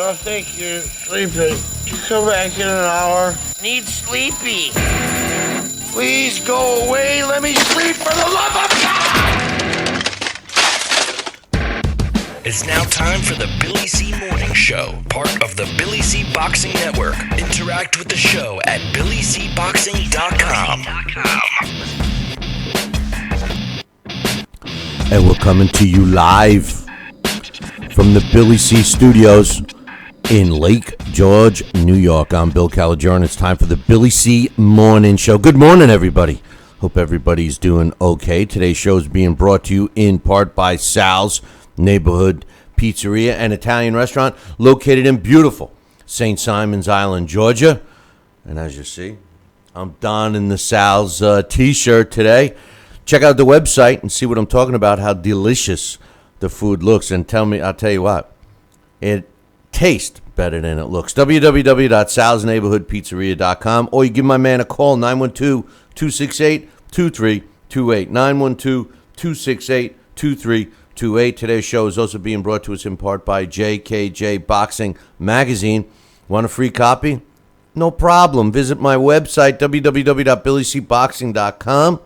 I think you're sleepy. Come back in an hour. Need sleepy. Please go away. Let me sleep for the love of God! It's now time for the Billy C. Morning Show, part of the Billy C. Boxing Network. Interact with the show at BillyCBoxing.com. And we're coming to you live from the Billy C. Studios in Lake George, New York. I'm Bill Calagione. It's time for the Billy C. Morning Show. Good morning, everybody. Hope everybody's doing okay. Today's show is being brought to you in part by Sal's Neighborhood Pizzeria and Italian Restaurant located in beautiful St. Simon's Island, Georgia. And as you see, I'm donning the Sal's t-shirt today. Check out the website and see what I'm talking about, how delicious the food looks. And I'll tell you what, it tastes better than it looks. www.salsneighborhoodpizzeria.com, or you give my man a call, 912-268-2328. 912-268-2328. Today's show is also being brought to us in part by JKJ Boxing Magazine. Want a free copy? No problem. Visit my website, www.billycboxing.com,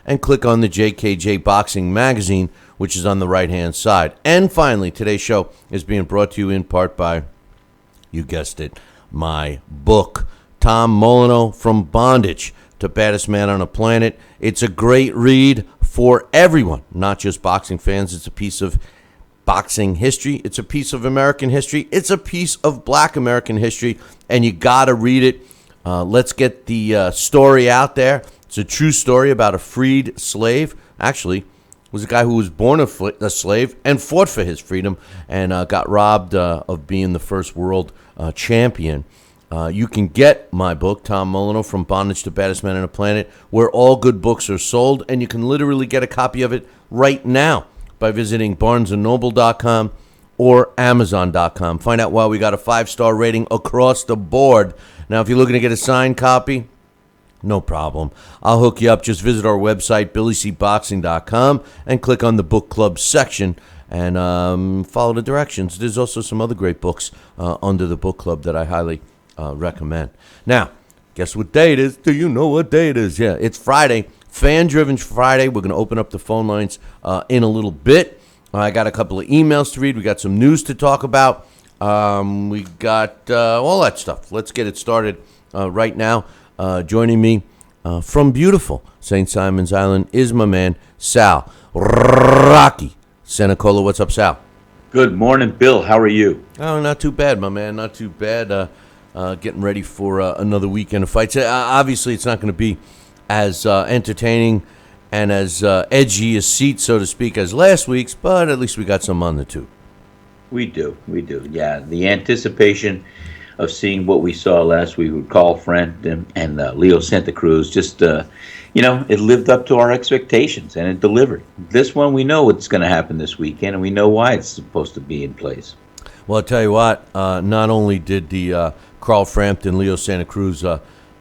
and click on the JKJ Boxing Magazine, which is on the right-hand side. And finally, today's show is being brought to you in part by, you guessed it, my book, Tom Molyneux, From Bondage to Baddest Man on the Planet. It's a great read for everyone, not just boxing fans. It's a piece of boxing history. It's a piece of American history. It's a piece of Black American history, and you got to read it. Let's get the story out there. It's a true story about a freed slave. Actually, it was a guy who was born a slave and fought for his freedom and got robbed of being the first world champion. You can get my book, Tom Molyneux, From Bondage to Baddest Man on the Planet, where all good books are sold, and you can literally get a copy of it right now by visiting BarnesandNoble.com or Amazon.com. Find out why we got a 5-star rating across the board. Now, if you're looking to get a signed copy, no problem. I'll hook you up. Just visit our website, BillyCBoxing.com, and click on the book club section and follow the directions. There's also some other great books under the book club that I highly recommend. Now, guess what day it is? Do you know what day it is? Yeah, it's Friday, Fan-Driven Friday. We're going to open up the phone lines in a little bit. I got a couple of emails to read. We got some news to talk about. We got all that stuff. Let's get it started right now. Joining me from beautiful St. Simon's Island is my man, Sal Rocky Senecola. What's up, Sal? Good morning, Bill. How are you? Oh, not too bad, my man. Not too bad. Getting ready for another weekend of fights. Obviously, it's not going to be as entertaining and as edgy a seat, so to speak, as last week's, but at least we got some on the tube. We do. Yeah, the anticipation of seeing what we saw last week with Carl Frampton and Leo Santa Cruz, just, it lived up to our expectations, and it delivered. This one, we know what's going to happen this weekend, and we know why it's supposed to be in place. Well, I'll tell you what, not only did the Carl Frampton, Leo Santa Cruz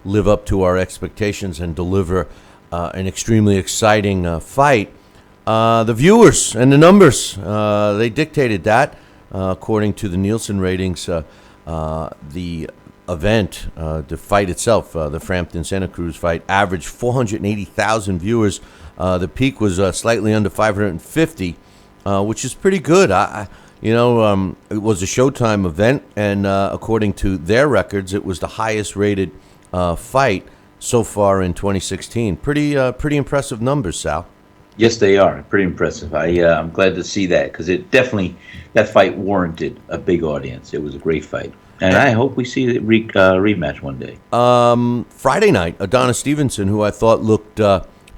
live up to our expectations and deliver an extremely exciting fight, the viewers and the numbers, they dictated that. According to the Nielsen ratings, the event, the fight itself, the Frampton-Santa Cruz fight, averaged 480,000 viewers. The peak was slightly under 550, which is pretty good. It was a Showtime event, and according to their records, it was the highest rated fight so far in 2016. Pretty impressive numbers, Sal. Yes, they are. Pretty impressive. I'm glad to see that, because that fight warranted a big audience. It was a great fight. And I hope we see the rematch one day. Friday night, Adonis Stevenson, who I thought looked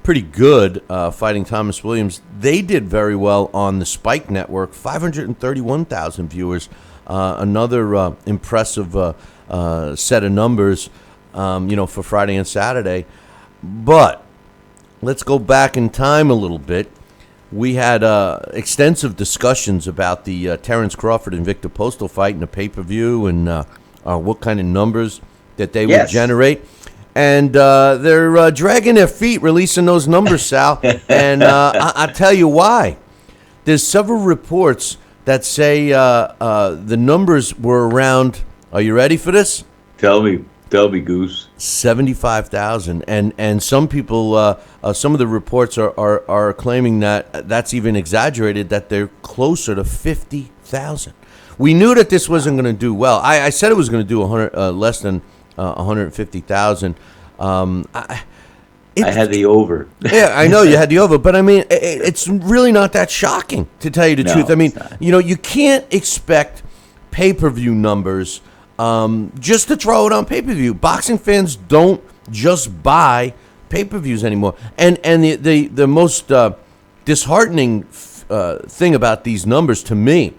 pretty good fighting Thomas Williams, they did very well on the Spike Network. 531,000 viewers. Another impressive set of numbers, for Friday and Saturday. But let's go back in time a little bit. We had extensive discussions about the Terrence Crawford and Victor Postal fight in the pay-per-view and what kind of numbers that they would generate. And they're dragging their feet releasing those numbers, Sal. And I'll tell you why. There's several reports that say the numbers were around. Are you ready for this? Tell me, Goose. 75,000, and some people, some of the reports are claiming that that's even exaggerated. That they're closer to 50,000. We knew that this wasn't going to do well. I said it was going to do 100 less than 150,000. I had the over. Yeah, I know you had the over, but I mean, it's really not that shocking, to tell you the truth. I mean, you can't expect pay-per-view numbers just to throw it on pay-per-view. Boxing fans don't just buy pay-per-views anymore. And the most disheartening thing about these numbers to me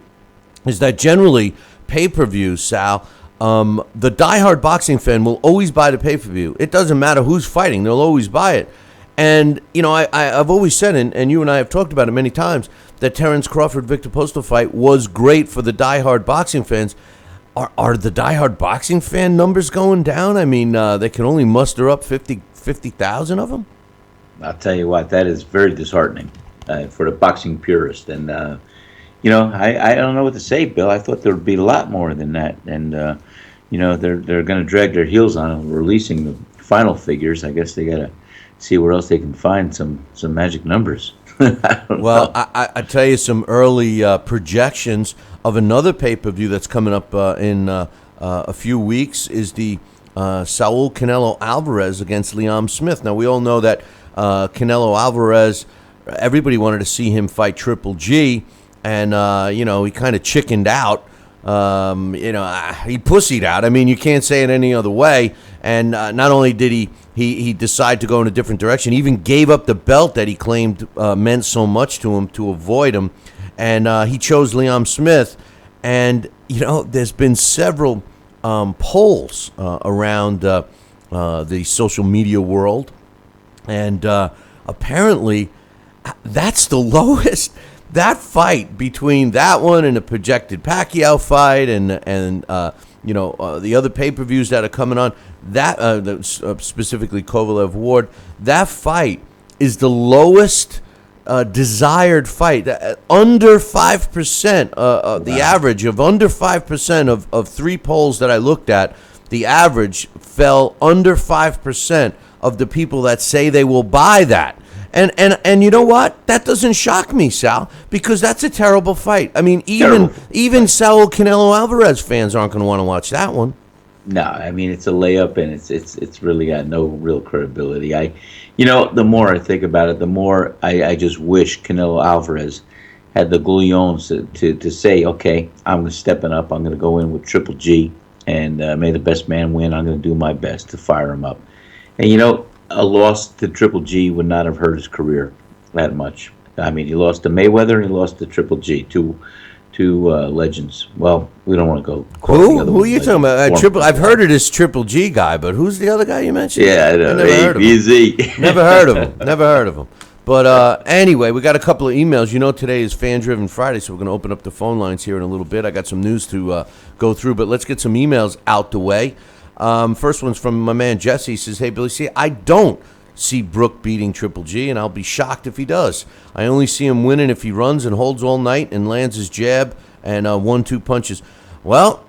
is that generally pay-per-views, Sal, the diehard boxing fan will always buy the pay-per-view. It doesn't matter who's fighting. They'll always buy it. And, I've always said, and you and I have talked about it many times, that Terrence Crawford-Victor Postal fight was great for the diehard boxing fans. Are the diehard boxing fan numbers going down? I mean, they can only muster up 50,000 of them? I'll tell you what, that is very disheartening for the boxing purist. And, I don't know what to say, Bill. I thought there would be a lot more than that. And, they're going to drag their heels on releasing the final figures. I guess they got to see where else they can find some magic numbers. I tell you some early projections of another pay-per-view that's coming up in a few weeks is the Saul Canelo Alvarez against Liam Smith. Now, we all know that Canelo Alvarez, everybody wanted to see him fight Triple G, and, he kind of chickened out. He pussied out. I mean, you can't say it any other way. And not only did he decide to go in a different direction, he even gave up the belt that he claimed meant so much to him to avoid him. And he chose Liam Smith. And, there's been several polls around the social media world. And apparently, that's the lowest. That fight between that one and the projected Pacquiao fight and the other pay-per-views that are coming on, that specifically Kovalev Ward, that fight is the lowest desired fight. Under 5%, the average of under 5% of three polls that I looked at, the average fell under 5% of the people that say they will buy that. And you know what? That doesn't shock me, Sal, because that's a terrible fight. I mean, even Saul Canelo Alvarez fans aren't going to want to watch that one. No, I mean, it's a layup, and it's really got no real credibility. The more I think about it, the more I just wish Canelo Alvarez had the gullions to say, okay, I'm stepping up. I'm going to go in with Triple G, and may the best man win. I'm going to do my best to fire him up. And a loss to Triple G would not have hurt his career that much. I mean, he lost to Mayweather and he lost to Triple G, two legends. Well, we don't want to go. Who are you talking about? I've heard of this Triple G guy, but who's the other guy you mentioned? Yeah, I never heard of him. Never heard of him. But anyway, we got a couple of emails. Today is Fan Driven Friday, so we're going to open up the phone lines here in a little bit. I got some news to go through, but let's get some emails out the way. First one's from my man Jesse. He says, "Hey, Billy C, I don't see Brook beating Triple G, and I'll be shocked if he does. I only see him winning if he runs and holds all night and lands his jab and 1-2 punches." Well,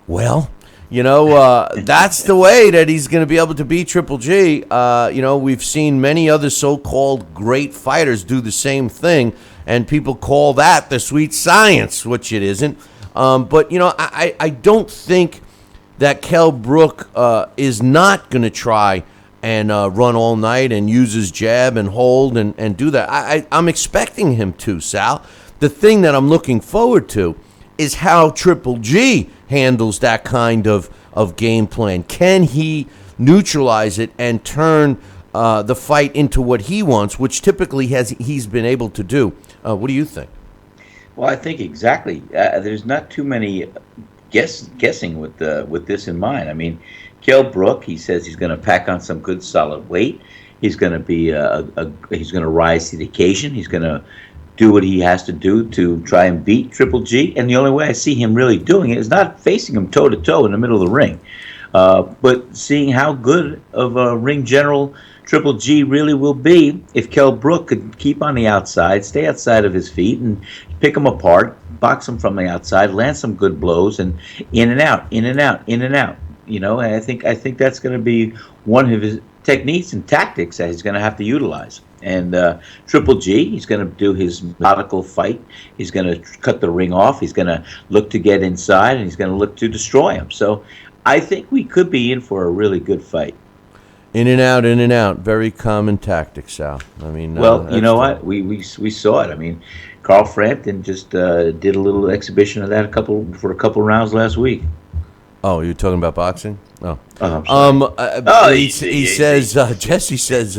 that's the way that he's going to be able to beat Triple G. We've seen many other so-called great fighters do the same thing, and people call that the sweet science, which it isn't. But I don't think that Kell Brook is not going to try and run all night and use his jab and hold and do that. I'm expecting him to, Sal. The thing that I'm looking forward to is how Triple G handles that kind of game plan. Can he neutralize it and turn the fight into what he wants, which typically he's been able to do? What do you think? Well, I think exactly. There's not too many guessing with this in mind. I mean, Kell Brook, he says he's going to pack on some good solid weight. He's going to be he's going to rise to the occasion. He's going to do what he has to do to try and beat Triple G. And the only way I see him really doing it is not facing him toe to toe in the middle of the ring, but seeing how good of a ring general Triple G really will be if Kell Brook could keep on the outside, stay outside of his feet, and pick him apart, box him from the outside, land some good blows, and in and out, in and out, in and out. And I think that's going to be one of his techniques and tactics that he's going to have to utilize. And Triple G, he's going to do his methodical fight. He's going to cut the ring off. He's going to look to get inside, and he's going to look to destroy him. So I think we could be in for a really good fight. In and out, in and out. Very common tactic, Sal. I mean, well, you know what? We saw it. I mean, Carl Frampton just did a little exhibition of that for a couple rounds last week. Oh, you're talking about boxing? Oh, I'm sorry. He says, Jesse says,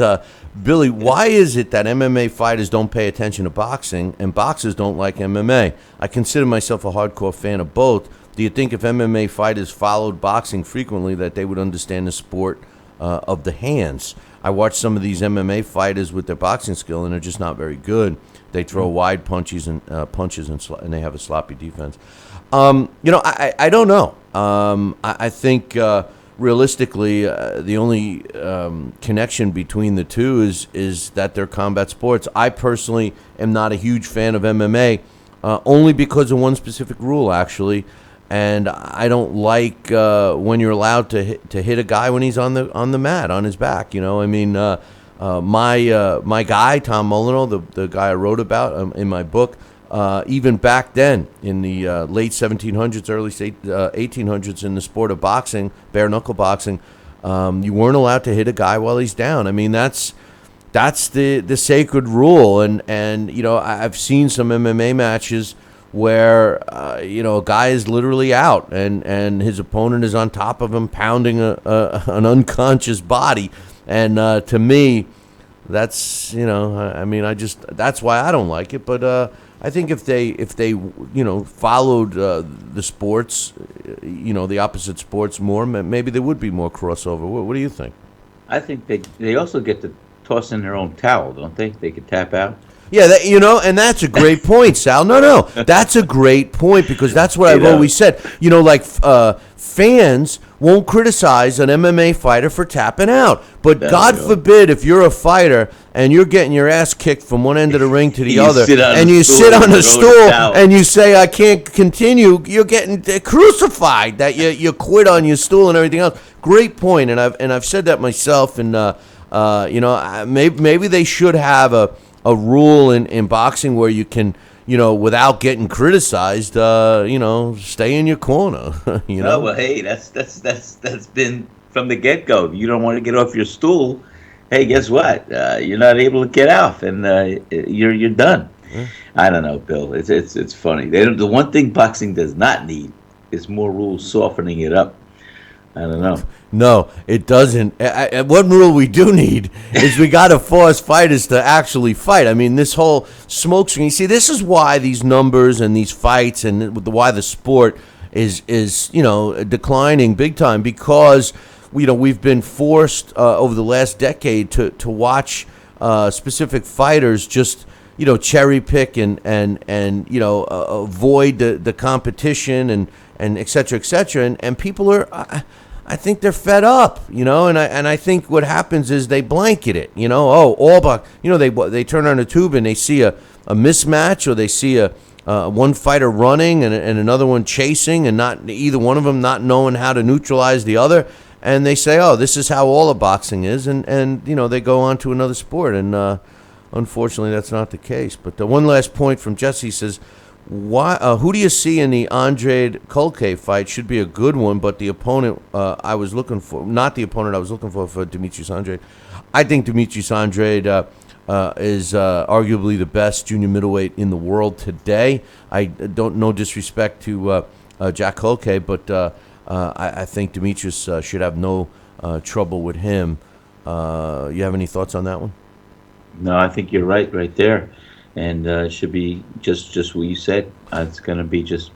Billy, why is it that MMA fighters don't pay attention to boxing and boxers don't like MMA? I consider myself a hardcore fan of both. Do you think if MMA fighters followed boxing frequently that they would understand the sport of the hands? I watch some of these MMA fighters with their boxing skill, and they're just not very good. They throw wide punches and and they have a sloppy defense. I don't know. I think realistically, the only connection between the two is that they're combat sports. I personally am not a huge fan of MMA, only because of one specific rule, actually. And I don't like when you're allowed to hit a guy when he's on the mat, on his back. I mean, my guy Tom Molyneux, the guy I wrote about in my book, even back then in the late 1700s, early 1800s, in the sport of boxing, bare knuckle boxing, you weren't allowed to hit a guy while he's down. I mean, that's the sacred rule, and I've seen some MMA matches where a guy is literally out and his opponent is on top of him pounding an unconscious body, and to me that's that's why I don't like it. But I think if they followed the sports, the opposite sports more, maybe there would be more crossover. What do you think? I think they also get to toss in their own towel, don't they? They could tap out. Yeah, and that's a great point, Sal. No, that's a great point, because that's what I've always said. Fans won't criticize an MMA fighter for tapping out, but God forbid if you're a fighter and you're getting your ass kicked from one end of the ring to the other, and you sit on a stool and you say, I can't continue, you're getting crucified, that you quit on your stool and everything else. Great point, and I've said that myself, and maybe they should have a rule in boxing where you can, without getting criticized, stay in your corner. Oh, well, hey, that's been from the get-go. You don't want to get off your stool. Hey, guess what? You're not able to get off, and you're done. Yeah. I don't know, Bill. It's funny. The one thing boxing does not need is more rules softening it up. I don't know. No, it doesn't. One rule we do need is we got to force fighters to actually fight. I mean, this whole smokescreen. You see, this is why these numbers and these fights and why the sport is declining big time, because we've been forced over the last decade to watch specific fighters just cherry pick and avoid the competition and et cetera, and people are. I think they're fed up, and I think what happens is they blanket it, all about, they turn on a tube and they see a mismatch, or they see a one fighter running and another one chasing, and not either one of them not knowing how to neutralize the other, and they say, oh, this is how all of boxing is, and they go on to another sport, and unfortunately that's not the case. But the one last point from Jesse says, why? Who do you see in the Andrade Kolke fight? Should be a good one, but the opponent I was looking for, not the opponent I was looking for Demetrius Andrade. I think Demetrius Andrade is arguably the best junior middleweight in the world today. I don't, no disrespect to Jack Kolke, but I think Demetrius should have no trouble with him. You have any thoughts on that one? No, I think you're right there. And it should be just what you said. It's going to be just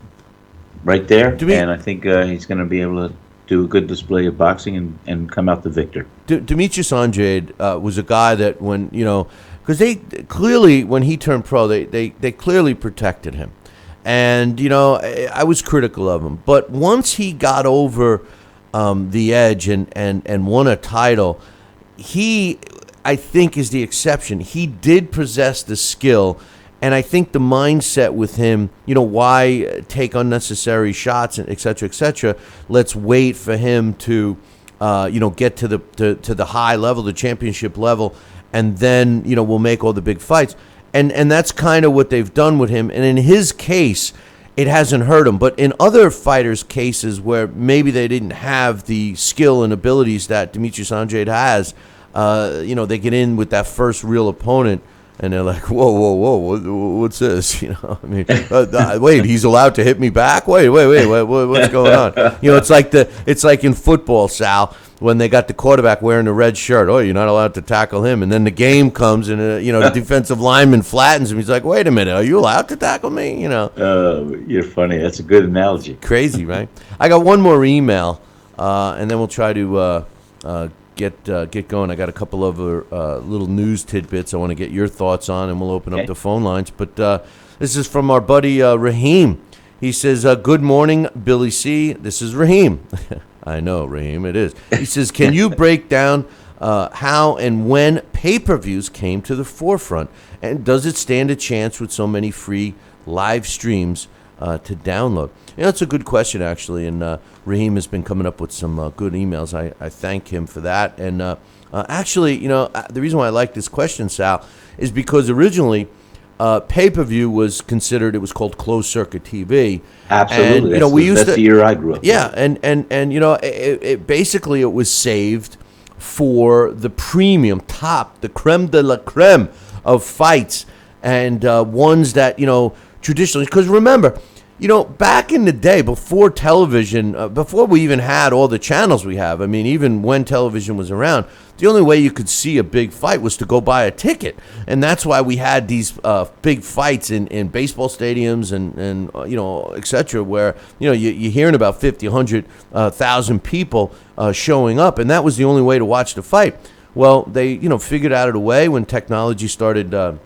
right there. And I think he's going to be able to do a good display of boxing and come out the victor. Demetrius Andrade was a guy that because they clearly, when he turned pro, they clearly protected him. And, I was critical of him. But once he got over the edge and won a title, I think is the exception. He did possess the skill, And I think the mindset with him, why take unnecessary shots and et cetera, et cetera. Let's wait for him to, get to the high level, the championship level, and then, we'll make all the big fights. And that's kind of what they've done with him. And in his case, it hasn't hurt him. But in other fighters' cases where maybe they didn't have the skill and abilities that Demetrius Andrade has, they get in with that first real opponent, and they're like, whoa, what's this? Wait, he's allowed to hit me back? Wait, what's going on? It's like in football, Sal, when they got the quarterback wearing the red shirt. Oh, you're not allowed to tackle him. And then the game comes, and the defensive lineman flattens him. He's like, wait a minute, are you allowed to tackle me? You're funny. That's a good analogy. Crazy, right? I got one more email, and then we'll try to get going. I got a couple of little news tidbits I want to get your thoughts on, and we'll open up the phone lines. But this is from our buddy Raheem. He says, good morning, Billy C. This is Raheem. I know, Raheem, it is. He says, can you break down how and when pay-per-views came to the forefront? And does it stand a chance with so many free live streams to download? That's a good question, actually, and Raheem has been coming up with some good emails. I thank him for that. And actually, the reason why I like this question, Sal, is because originally pay-per-view was considered, it was called closed-circuit TV. Absolutely. And, that's the year I grew up. Yeah, and it basically it was saved for the premium, the creme de la creme of fights, and ones that, traditionally, because remember, back in the day, before television, before we even had all the channels we have, even when television was around, the only way you could see a big fight was to go buy a ticket. And that's why we had these big fights in baseball stadiums and et cetera, where, you're hearing about 50, 100,000 people showing up. And that was the only way to watch the fight. Well, they, figured out a way when technology started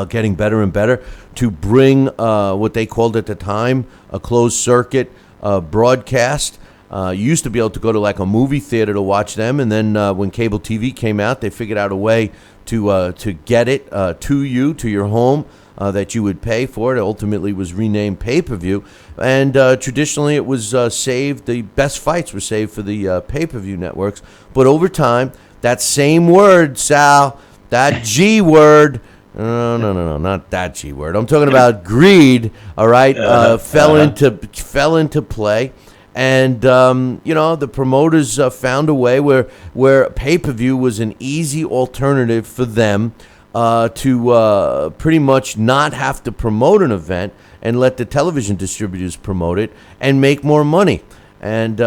getting better and better to bring what they called at the time a closed circuit broadcast. You used to be able to go to like a movie theater to watch them, and then when cable TV came out, they figured out a way to get it to your home that you would pay for. It ultimately was renamed pay-per-view, and traditionally it was saved. The best fights were saved for the pay-per-view networks. But over time, that same word, Sal, that G word. No, not that G word. I'm talking about greed. All right, fell into play, and the promoters found a way where pay-per-view was an easy alternative for them to pretty much not have to promote an event and let the television distributors promote it and make more money. And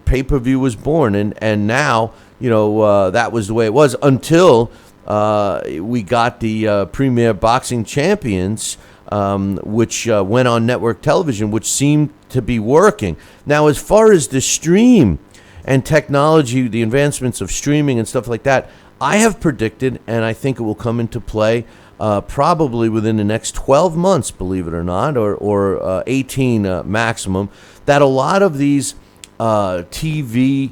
pay-per-view was born, and now that was the way it was until. We got the Premier Boxing Champions, which went on network television, which seemed to be working. Now, as far as the stream and technology, the advancements of streaming and stuff like that, I have predicted, and I think it will come into play probably within the next 12 months, believe it or not, or 18 maximum, that a lot of these TV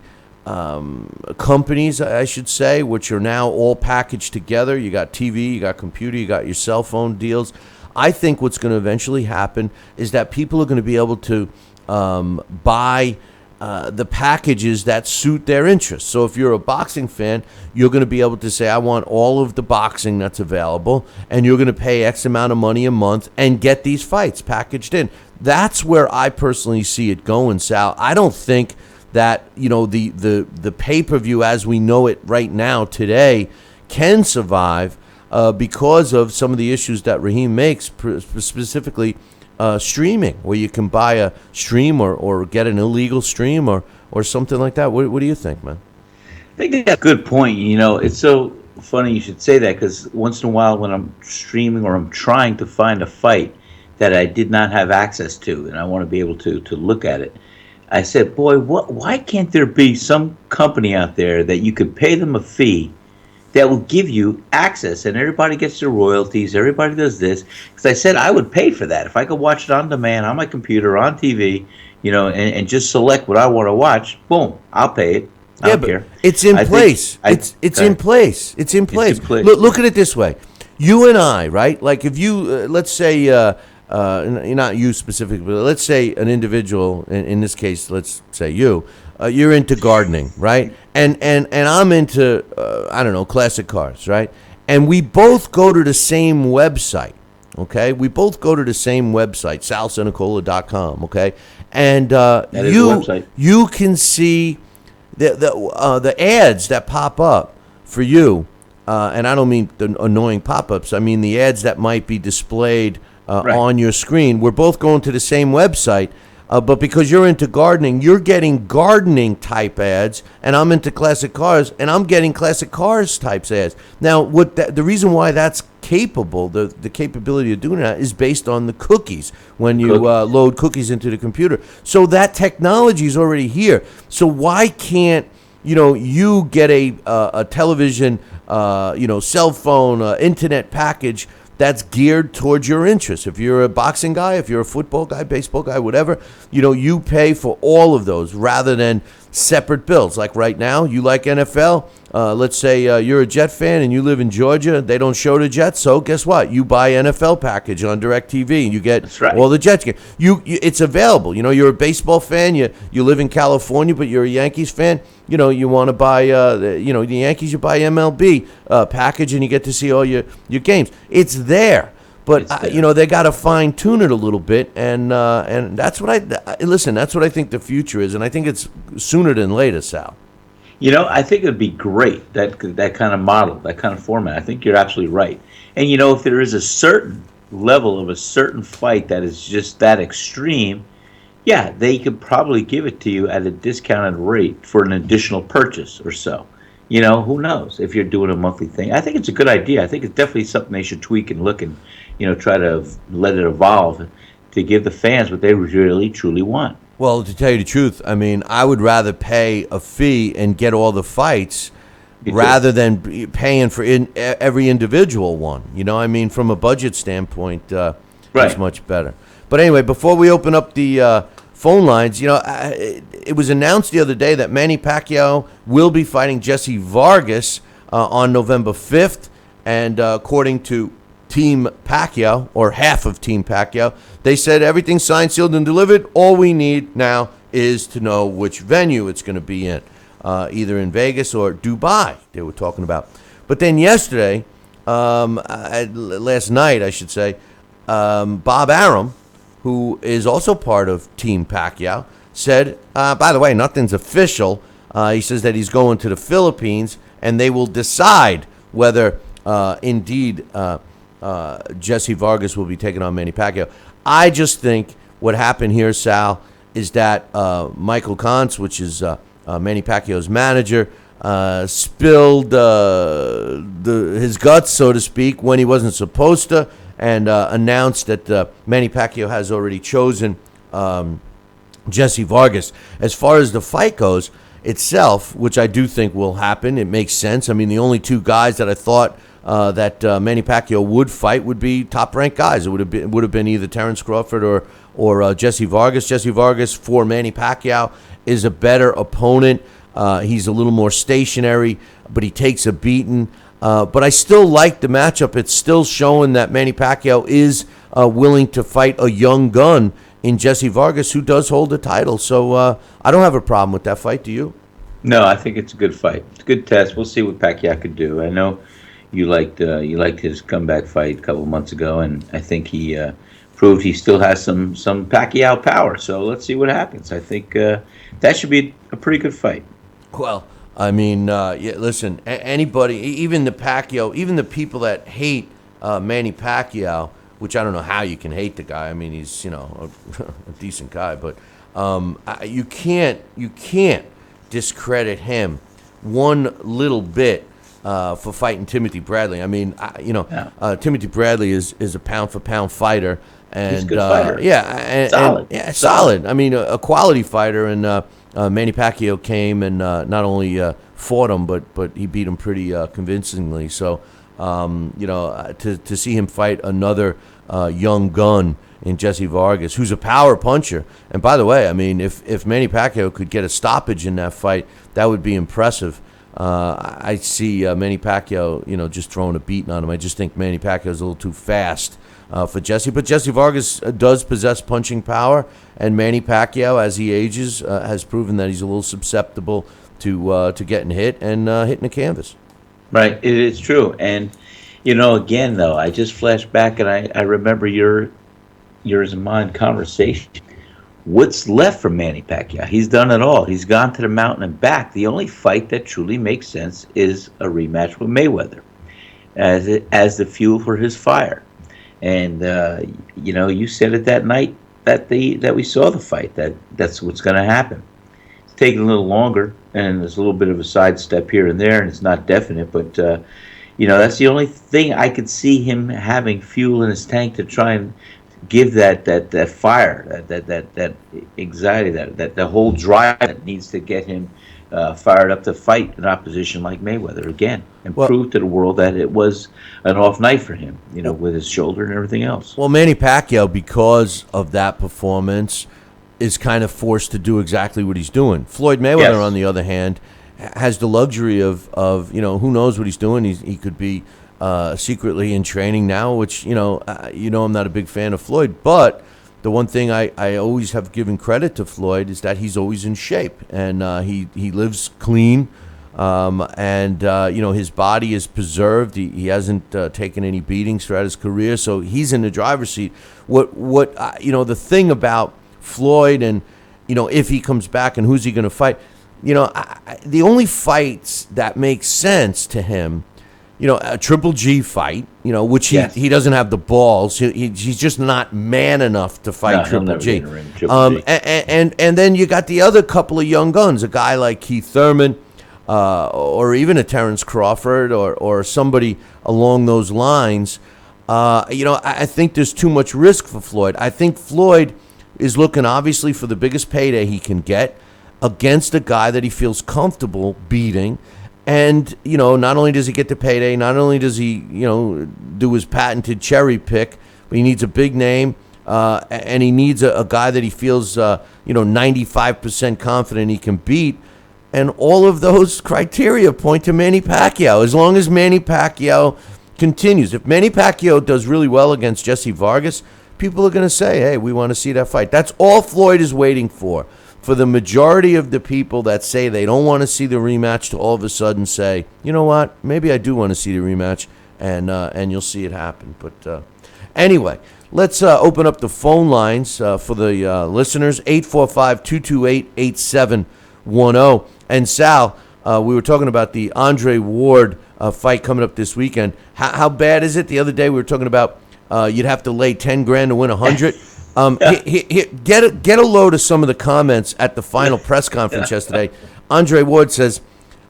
companies, I should say, which are now all packaged together. You got TV, you got computer, you got your cell phone deals. I think what's going to eventually happen is that people are going to be able to buy the packages that suit their interests. So if you're a boxing fan, you're going to be able to say, I want all of the boxing that's available, and you're going to pay X amount of money a month and get these fights packaged in. That's where I personally see it going, Sal. I don't think that the pay-per-view as we know it right now today can survive because of some of the issues that Raheem makes, specifically streaming, where you can buy a stream or get an illegal stream or something like that. What do you think, man? I think that's a good point. It's so funny you should say that, because once in a while when I'm streaming or I'm trying to find a fight that I did not have access to and I want to be able to look at it, I said, boy, why can't there be some company out there that you could pay them a fee that will give you access, and everybody gets their royalties, everybody does this? Because I said I would pay for that. If I could watch it on demand, on my computer, on TV, and just select what I want to watch, boom, I'll pay it. I don't care. It's in place. It's in place. Look at it this way. you and I, right? Like if you, let's say, not you specifically, but let's say an individual, in this case, let's say you're into gardening, right? And I'm into, I don't know, classic cars, right? And we both go to the same website, okay? We both go to the same website, salsanicola.com, okay? And you can see the ads that pop up for you, and I don't mean the annoying pop-ups. I mean the ads that might be displayed on your screen. We're both going to the same website, but because you're into gardening, you're getting gardening type ads, and I'm into classic cars, and I'm getting classic cars types ads. Now, the reason why that's capable, the capability of doing that, is based on the cookies when you load cookies into the computer. So that technology is already here. So why can't you get a television, cell phone, internet package that's geared towards your interests? If you're a boxing guy, if you're a football guy, baseball guy, whatever, you pay for all of those rather than separate bills. Like right now, you like NFL. Let's say you're a Jet fan and you live in Georgia. They don't show the Jets, so guess what? You buy NFL package on DirecTV and you get all the Jets games. It's available. You're a baseball fan. You live in California, but you're a Yankees fan. You want to buy the Yankees. You buy MLB package and you get to see all your games. It's there. But they got to fine tune it a little bit, and that's what that's what I think the future is, and I think it's sooner than later, Sal. I think it'd be great, that kind of model, that kind of format. I think you're absolutely right. And if there is a certain level of a certain fight that is just that extreme, yeah, they could probably give it to you at a discounted rate for an additional purchase or so. Who knows if you're doing a monthly thing. I think it's a good idea. I think it's definitely something they should tweak and look and try to let it evolve to give the fans what they really truly want. Well, to tell you the truth, I mean, I would rather pay a fee and get all the fights rather than paying for every individual one. I mean, from a budget standpoint, it's much better. But anyway, before we open up the phone lines, it was announced the other day that Manny Pacquiao will be fighting Jessie Vargas on November 5th. And according to Team Pacquiao, or half of Team Pacquiao, they said everything's signed, sealed, and delivered. All we need now is to know which venue it's going to be in, either in Vegas or Dubai, they were talking about. But then yesterday, last night, I should say, Bob Arum, who is also part of Team Pacquiao, said, by the way, nothing's official. He says that he's going to the Philippines, and they will decide whether indeed Jessie Vargas will be taking on Manny Pacquiao. I just think what happened here, Sal, is that Michael Kantz, which is Manny Pacquiao's manager, spilled his guts, so to speak, when he wasn't supposed to, and announced that Manny Pacquiao has already chosen Jessie Vargas. As far as the fight goes itself, which I do think will happen, it makes sense. I mean, the only two guys that I thought that Manny Pacquiao would fight would be top-ranked guys. It would have been either Terrence Crawford or Jessie Vargas. Jessie Vargas for Manny Pacquiao is a better opponent. He's a little more stationary, but he takes a beating. But I still like the matchup. It's still showing that Manny Pacquiao is willing to fight a young gun in Jessie Vargas, who does hold the title. So I don't have a problem with that fight. Do you? No, I think it's a good fight. It's a good test. We'll see what Pacquiao could do. I know you liked his comeback fight a couple of months ago, and I think he proved he still has some Pacquiao power. So let's see what happens. I think that should be a pretty good fight. Well, I mean, listen, anybody, even the Pacquiao, even the people that hate Manny Pacquiao, which I don't know how you can hate the guy. I mean, he's a decent guy, but you can't discredit him one little bit for fighting Timothy Bradley. I mean, Timothy Bradley is a pound for pound fighter, and he's a good fighter. Solid. I mean, a quality fighter, and Manny Pacquiao came and not only fought him, but he beat him pretty convincingly. So, to see him fight another young gun in Jessie Vargas, who's a power puncher. And by the way, I mean, if Manny Pacquiao could get a stoppage in that fight, that would be impressive. I see Manny Pacquiao, just throwing a beating on him. I just think Manny Pacquiao is a little too fast for Jessie. But Jessie Vargas does possess punching power, and Manny Pacquiao, as he ages, has proven that he's a little susceptible to getting hit and hitting the canvas. Right, it is true. And, again, though, I just flashed back and I remember yours and mine conversation. What's left for Manny Pacquiao? He's done it all. He's gone to the mountain and back. The only fight that truly makes sense is a rematch with Mayweather as the fuel for his fire. And, you said it that night that we saw the fight, that's what's going to happen. It's taking a little longer, and there's a little bit of a sidestep here and there, and it's not definite, but, that's the only thing I could see him having fuel in his tank to try and give that fire, that anxiety, that whole drive that needs to get him fired up to fight an opposition like Mayweather again and prove to the world that it was an off night for him, with his shoulder and everything else. Well, Manny Pacquiao, because of that performance, is kind of forced to do exactly what he's doing. Floyd Mayweather, on the other hand, has the luxury of who knows what he's doing. He could be secretly in training now, which, I'm not a big fan of Floyd. But the one thing I always have given credit to Floyd is that he's always in shape. And he lives clean. And his body is preserved. He hasn't taken any beatings throughout his career. So he's in the driver's seat. The thing about Floyd and, if he comes back and who's he going to fight, the only fights that make sense to him, a Triple G fight, which he doesn't have the balls. He's just not man enough to fight Triple G. And then you got the other couple of young guns, a guy like Keith Thurman, or even a Terrence Crawford, or somebody along those lines. I think there's too much risk for Floyd. I think Floyd is looking obviously for the biggest payday he can get against a guy that he feels comfortable beating. And, not only does he get the payday, not only does he, do his patented cherry pick, but he needs a big name, and he needs a guy that he feels, 95% confident he can beat. And all of those criteria point to Manny Pacquiao. As long as Manny Pacquiao continues. If Manny Pacquiao does really well against Jessie Vargas, people are going to say, hey, we want to see that fight. That's all Floyd is waiting for. For the majority of the people that say they don't want to see the rematch to all of a sudden say, you know what, maybe I do want to see the rematch, and you'll see it happen. But anyway, let's open up the phone lines for the listeners, 845-228-8710. And Sal, we were talking about the Andre Ward fight coming up this weekend. How bad is it? The other day we were talking about you'd have to lay $10,000 to win 100. Get a load of some of the comments at the final press conference yesterday. Andre Ward says,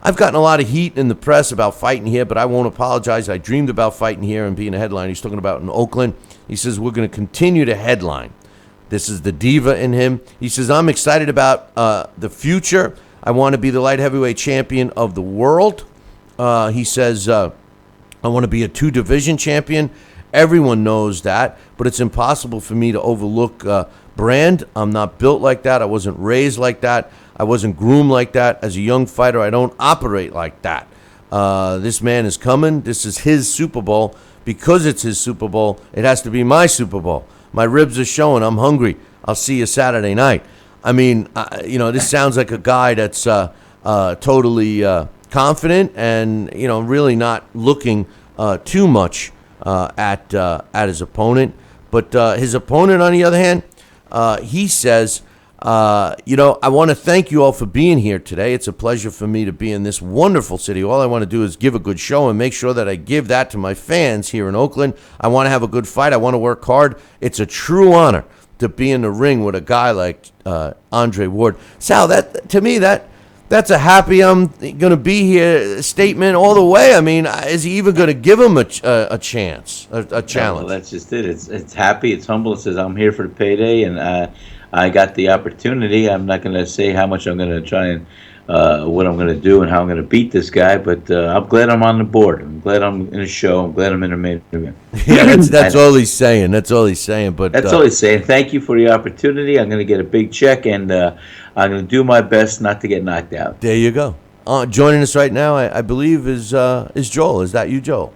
I've gotten a lot of heat in the press about fighting here, but I won't apologize. I dreamed about fighting here and being a headliner. He's talking about in Oakland. He says, we're going to continue to headline. This is the diva in him. He says, I'm excited about the future. I want to be the light heavyweight champion of the world. He says, I want to be a 2-division champion. Everyone knows that, but it's impossible for me to overlook Brand. I'm not built like that. I wasn't raised like that. I wasn't groomed like that. As a young fighter, I don't operate like that. This man is coming. This is his Super Bowl. Because it's his Super Bowl, it has to be my Super Bowl. My ribs are showing. I'm hungry. I'll see you Saturday night. I mean, this sounds like a guy that's totally confident and, really not looking too much at his opponent. But his opponent, on the other hand, he says, I want to thank you all for being here today. It's a pleasure for me to be in this wonderful city. All I want to do is give a good show and make sure that I give that to my fans here in Oakland. I want to have a good fight. I want to work hard. It's a true honor to be in the ring with a guy like Andre Ward. Sal, to me, that's a happy I'm going to be here statement all the way. I mean, is he even going to give him a chance, a challenge? Well, that's just it. It's happy. It's humble. It says, I'm here for the payday, and I got the opportunity. I'm not going to say how much I'm going to try and what I'm going to do and how I'm going to beat this guy, but I'm glad I'm on the board. I'm glad I'm in a show. I'm glad I'm in a main event. Yeah, that's all he's saying. That's all he's saying. But that's all he's saying. Thank you for the opportunity. I'm going to get a big check, and I'm going to do my best not to get knocked out. There you go. Joining us right now, I believe, is Joel. Is that you, Joel?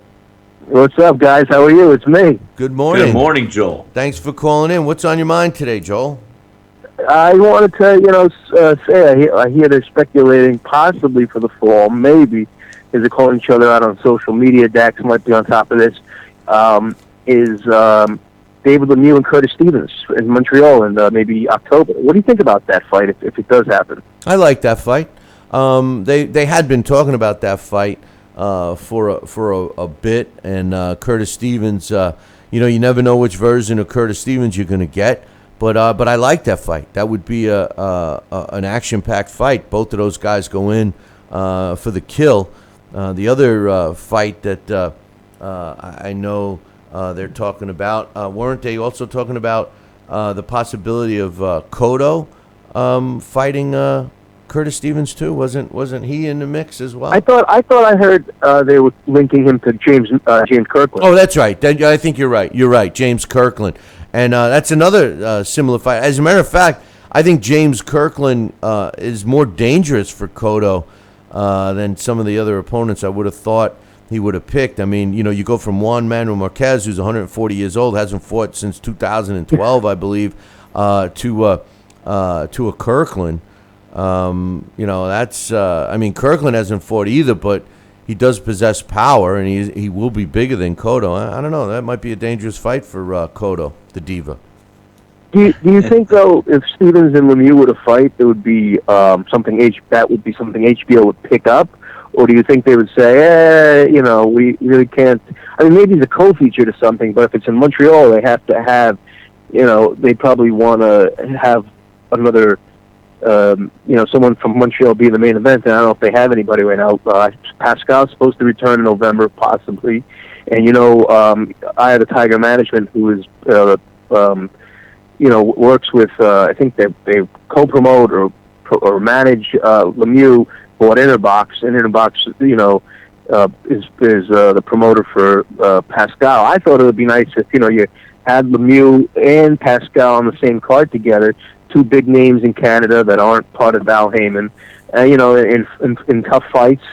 What's up, guys? How are you? It's me. Good morning. Good morning, Joel. Thanks for calling in. What's on your mind today, Joel? I wanted to, say I hear they're speculating possibly for the fall, maybe, as they're calling each other out on social media. Dax might be on top of this. Is David Lemieux and Curtis Stevens in Montreal in maybe October? What do you think about that fight if it does happen? I like that fight. They had been talking about that fight for a bit, and Curtis Stevens. You never know which version of Curtis Stevens you're going to get, but I like that fight. That would be an action-packed fight. Both of those guys go in for the kill. The other fight that I know they're talking about, weren't they also talking about the possibility of Cotto fighting Curtis Stevens too? Wasn't he in the mix as well? I thought I heard they were linking him to James Kirkland. Oh, that's right. I think you're right. You're right, James Kirkland, and that's another similar fight. As a matter of fact, I think James Kirkland is more dangerous for Cotto than some of the other opponents I would have thought he would have picked. I mean, you go from Juan Manuel Marquez, who's 140 years old, hasn't fought since 2012, I believe, to a Kirkland. That's Kirkland hasn't fought either, but he does possess power, and he will be bigger than Cotto. I don't know. That might be a dangerous fight for Cotto, the diva. Do you think though, if Stevens and Lemieux were to fight, it would be something HBO would pick up, or do you think they would say, we really can't? I mean, maybe it's a co-feature to something, but if it's in Montreal, they have to have, they probably want to have another. Someone from Montreal be the main event, and I don't know if they have anybody right now. Pascal's supposed to return in November, possibly, and I have a Tiger Management who is, works with. I think they co-promote or manage Lemieux bought Interbox, and Interbox, is the promoter for Pascal. I thought it would be nice if you had Lemieux and Pascal on the same card together. Two big names in Canada that aren't part of Val Heyman, in tough fights,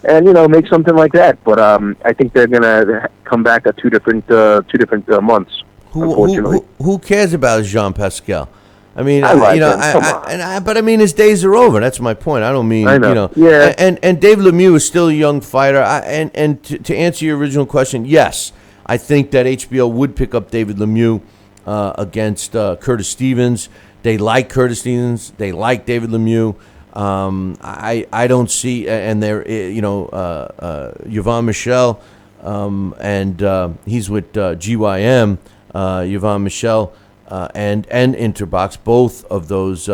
and make something like that. But I think they're gonna come back at two different months. Unfortunately, who cares about Jean Pascal? I mean, but I mean, his days are over. That's my point. I don't mean, I know. Yeah. And Dave Lemieux is still a young fighter. And to answer your original question, yes, I think that HBO would pick up David Lemieux against Curtis Stevens. They like Curtis Stevens. They like David Lemieux. I don't see, and they're Yvon Michel, and he's with GYM. Yvon Michel and Interbox, both of those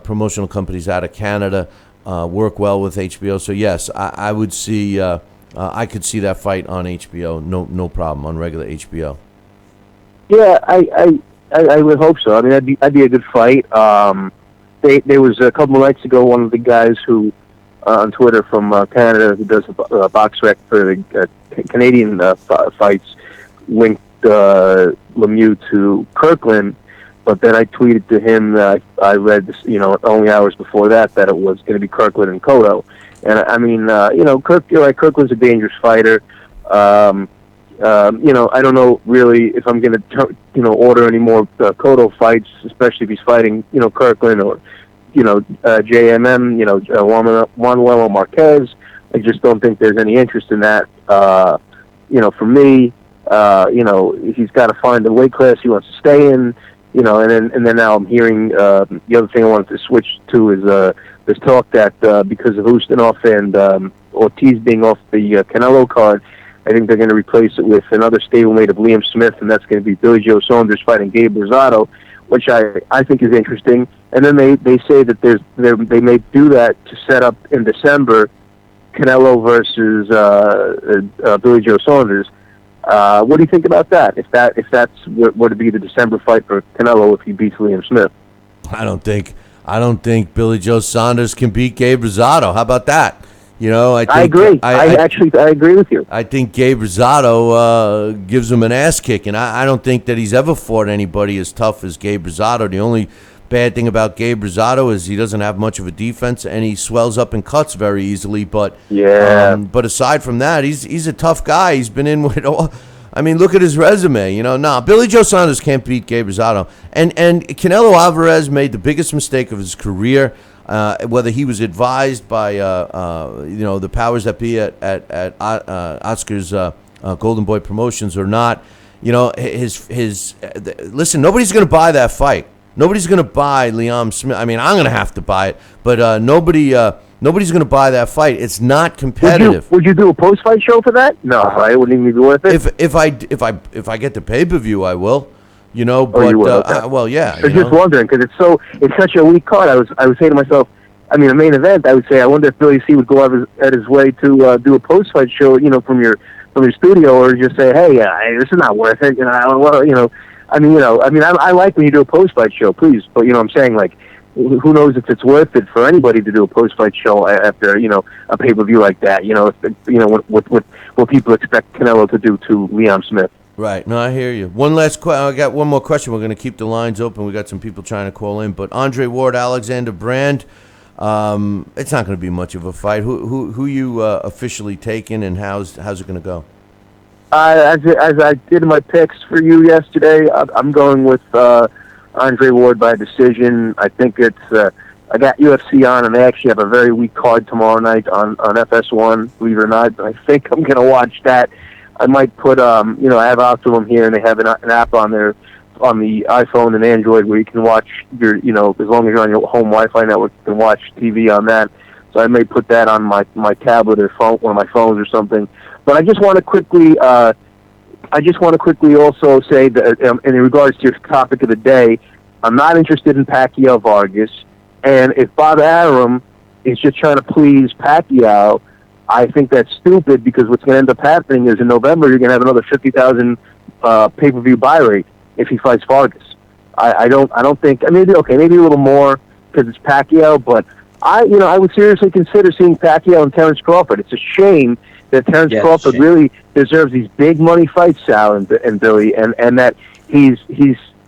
promotional companies out of Canada, work well with HBO. So yes, I would see. I could see that fight on HBO. No problem on regular HBO. Yeah, I would hope so. I mean, that'd be a good fight. There was a couple of nights ago, one of the guys who on Twitter from Canada who does box rec for the Canadian fights linked Lemieux to Kirkland, but then I tweeted to him that I read this, only hours before that it was going to be Kirkland and Cotto. And I mean, you're right, Kirkland's a dangerous fighter. I don't know really if I'm going to, order any more Cotto fights, especially if he's fighting, Kirkland or, JMM, Juan Manuel Marquez. I just don't think there's any interest in that. For me, he's got to find the weight class he wants to stay in, and then now I'm hearing the other thing I wanted to switch to is there's talk that because of Ustinov and Ortiz being off the Canelo card, I think they're going to replace it with another stablemate of Liam Smith, and that's going to be Billy Joe Saunders fighting Gabe Rosado, which I think is interesting. And then they say that they may do that to set up in December Canelo versus Billy Joe Saunders. What do you think about that? If that's were to be the December fight for Canelo if he beats Liam Smith? I don't think Billy Joe Saunders can beat Gabe Rosado. How about that? I agree. I agree with you. I think Gabe Rosado gives him an ass kick, and I don't think that he's ever fought anybody as tough as Gabe Rosado. The only bad thing about Gabe Rosado is he doesn't have much of a defense, and he swells up and cuts very easily. But but aside from that, he's a tough guy. He's been in with all. I mean, look at his resume. Billy Joe Saunders can't beat Gabe Rosado. And Canelo Alvarez made the biggest mistake of his career, whether he was advised by the powers that be at Oscar's Golden Boy Promotions or not. Listen, nobody's going to buy that fight. Nobody's going to buy Liam Smith. I mean, I'm going to have to buy it, but nobody's going to buy that fight. It's not competitive. Would you do a post-fight show for that? No, it wouldn't even be worth it. If I get the pay-per-view, I will. But you will, okay. well, yeah. I was just wondering because it's such a weak card. I was saying to myself, I mean, a main event. I would say, I wonder if Billy C would go out at his way to do a post-fight show, from your studio, or just say, hey, this is not worth it. I like when you do a post-fight show, please. But, I'm saying, like, who knows if it's worth it for anybody to do a post-fight show after, a pay-per-view like that, what people expect Canelo to do to Liam Smith. Right. No, I hear you. One last question. I got one more question. We're going to keep the lines open. We got some people trying to call in. But Andre Ward, Alexander Brand, it's not going to be much of a fight. Who you officially taking, and how's it going to go? As I did my picks for you yesterday, I'm going with Andre Ward by decision. I think it's I got UFC on, and they actually have a very weak card tomorrow night on FS1, believe it or not. I think I'm going to watch that. I might put I have Optimum here, and they have an app on there on the iPhone and Android where you can watch your as long as you're on your home Wi-Fi network, you can watch TV on that. So I may put that on my tablet or phone, one of my phones or something. But I just want to quickly also say that in regards to your topic of the day, I'm not interested in Pacquiao Vargas. And if Bob Arum is just trying to please Pacquiao, I think that's stupid, because what's going to end up happening is in November you're going to have another 50,000 pay-per-view buy rate if he fights Vargas. I don't think, maybe a little more because it's Pacquiao, but I would seriously consider seeing Pacquiao and Terrence Crawford. It's a shame that Terrence Crawford really deserves these big money fights, Sal and Billy, and that he's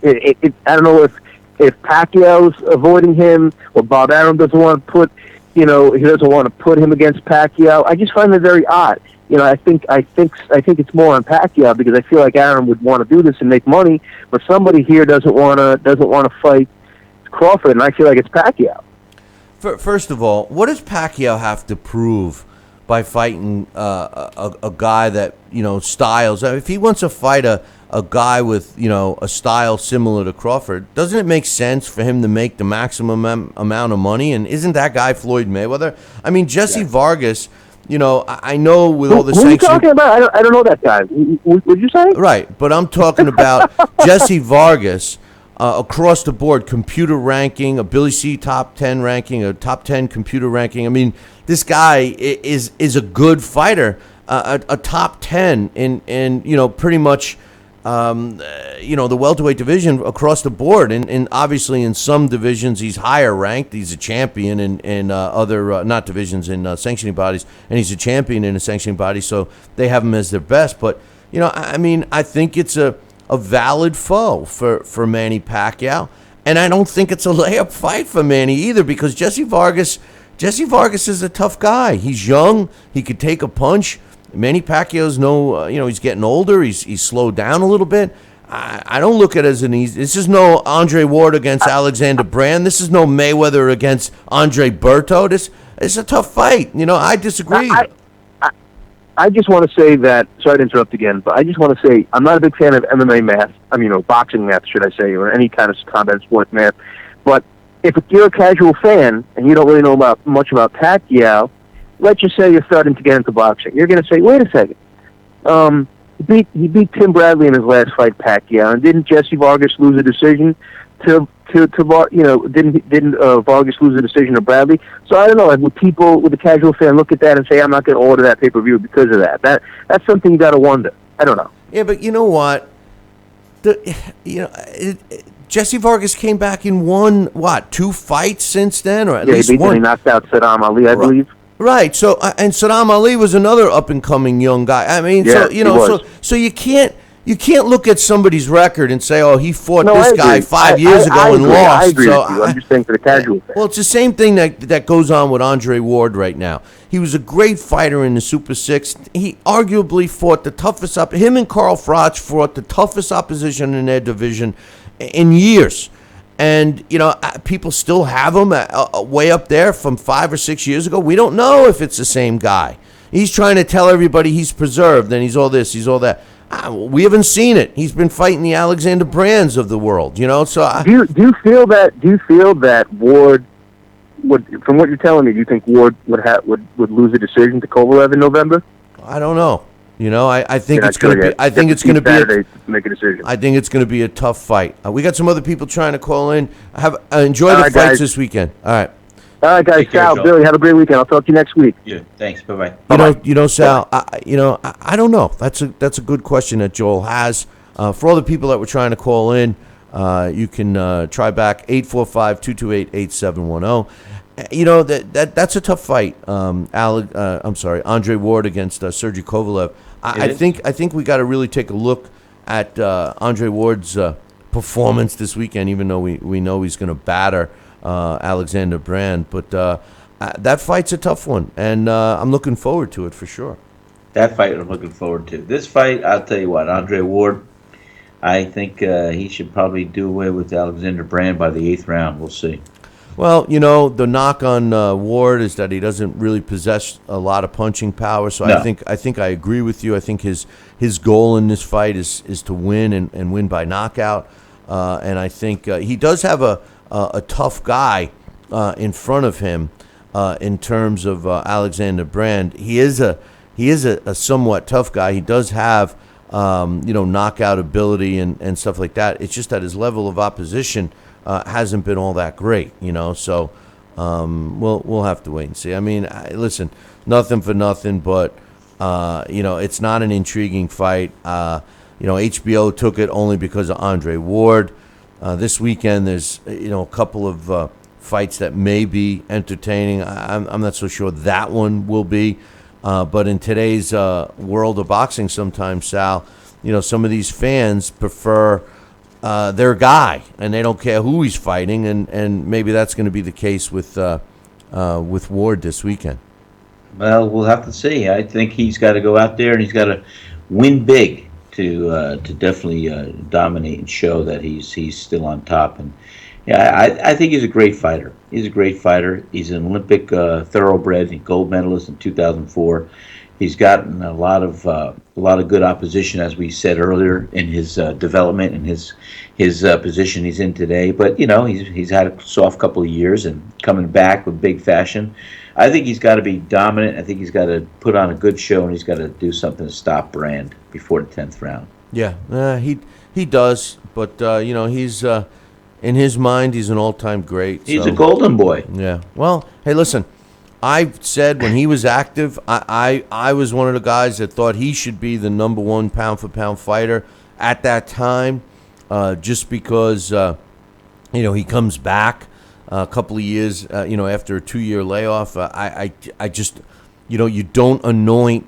I don't know if Pacquiao's avoiding him, or Bob Arum doesn't want to put, he doesn't want to put him against Pacquiao. I just find it very odd. I think it's more on Pacquiao, because I feel like Arum would want to do this and make money, but somebody here doesn't want to fight Crawford, and I feel like it's Pacquiao. First of all, what does Pacquiao have to prove by fighting a guy that styles? If he wants to fight a guy with a style similar to Crawford, doesn't it make sense for him to make the maximum amount of money? And isn't that guy Floyd Mayweather? I mean, Jessie Vargas. I know with all the sanctions. Who are you talking about? I don't know that guy. What'd you say? Right, but I'm talking about Jessie Vargas. Across the board, computer ranking, a Billy C top 10 ranking, a top 10 computer ranking. I mean, this guy is a good fighter, a top 10 in pretty much the welterweight division across the board, and obviously in some divisions he's higher ranked. He's a champion in other not divisions, in sanctioning bodies, and he's a champion in a sanctioning body, so they have him as their best. But I think it's a valid foe for Manny Pacquiao, and I don't think it's a layup fight for Manny either, because Jessie Vargas is a tough guy. He's young. He could take a punch. Manny Pacquiao's he's getting older. He's slowed down a little bit. I don't look at it as an easy. This is no Andre Ward against Alexander Brand. This is no Mayweather against Andre Berto. This is a tough fight. I disagree. I just want to say that, sorry to interrupt again, but I just want to say I'm not a big fan of MMA math. Boxing math, should I say, or any kind of combat sport math. But if you're a casual fan and you don't really know much about Pacquiao, let's just say you're starting to get into boxing. You're going to say, wait a second. He beat Tim Bradley in his last fight, Pacquiao, and didn't Jessie Vargas lose a decision to didn't Vargas lose a decision to Bradley? So I don't know. Would the casual fan look at that and say, I'm not going to order that pay-per-view because of that? That's something you got to wonder. I don't know. Yeah, but you know what? Jesse Vargas came back and won, 2 fights since then? Or at least one. He knocked out Saddam Ali, I believe. Right. So, and Saddam Ali was another up-and-coming young guy. I mean, so you can't you can't look at somebody's record and say, "Oh, he fought No, this I guy agree. 5 years ago and agree. lost." I agree So with you. I'm just saying for the casual fan. well, it's the same thing that goes on with Andre Ward right now. He was a great fighter in the Super Six. He arguably fought the toughest him and Carl Froch fought the toughest opposition in their division in years. And, people still have him way up there from 5 or 6 years ago. We don't know if it's the same guy. He's trying to tell everybody he's preserved and he's all this, he's all that. We haven't seen it. He's been fighting the Alexander Brands of the world, So do you feel that Ward would, from what you're telling me, do you think Ward would lose a decision to Kovalev in November? I don't know. I think You're it's not going sure to be. yet. I think You it's have going to to keep be. Saturday to make a decision. I think it's going to be a tough fight. We got some other people trying to call in. Enjoy the All right, fights guys. this weekend. All right. All right, guys. Take care, Sal, Joe. Billy, have a great weekend. I'll talk to you next week. Yeah, thanks. Bye-bye. Sal. I don't know. That's a good question that Joel has. For all the people that were trying to call in, you can try back 845-228-8710. That's a tough fight. Andre Ward against Sergey Kovalev. I think we got to really take a look at Andre Ward's performance this weekend, even though we know he's going to batter Alexander Brand. But that fight's a tough one, and I'm looking forward to it for sure. That fight I'm looking forward to. This fight, I'll tell you what, Andre Ward, I think he should probably do away with Alexander Brand by the 8th round. We'll see. Well, the knock on Ward is that he doesn't really possess a lot of punching power. So No. I think I agree with you. I think his goal in this fight is to win and win by knockout. And I think he does have a tough guy in front of him in terms of Alexander Brand. He is a somewhat tough guy. He does have knockout ability and stuff like that. It's just that his level of opposition hasn't been all that great, So we'll have to wait and see. I mean, listen, nothing for nothing, but it's not an intriguing fight. HBO took it only because of Andre Ward. This weekend, there's a couple of fights that may be entertaining. I'm not so sure that one will be. But in today's world of boxing, sometimes, Sal, some of these fans prefer their guy, and they don't care who he's fighting, and maybe that's going to be the case with Ward this weekend. Well, we'll have to see. I think he's got to go out there and he's got to win big to definitely dominate and show that he's still on top. And yeah, I think he's a great fighter. He's a great fighter. He's an Olympic thoroughbred, and gold medalist in 2004. He's gotten a lot of good opposition, as we said earlier, in his development and his position he's in today. But he's had a soft couple of years and coming back with big fashion. I think he's got to be dominant. I think he's got to put on a good show, and he's got to do something to stop Brand before the 10th round. Yeah, he does, but he's in his mind he's an all-time great. He's a golden boy. Yeah. Well, hey, listen. I said when he was active, I was one of the guys that thought he should be the number one pound-for-pound fighter at that time, just because, he comes back a couple of years, after a 2-year layoff. I just, you don't anoint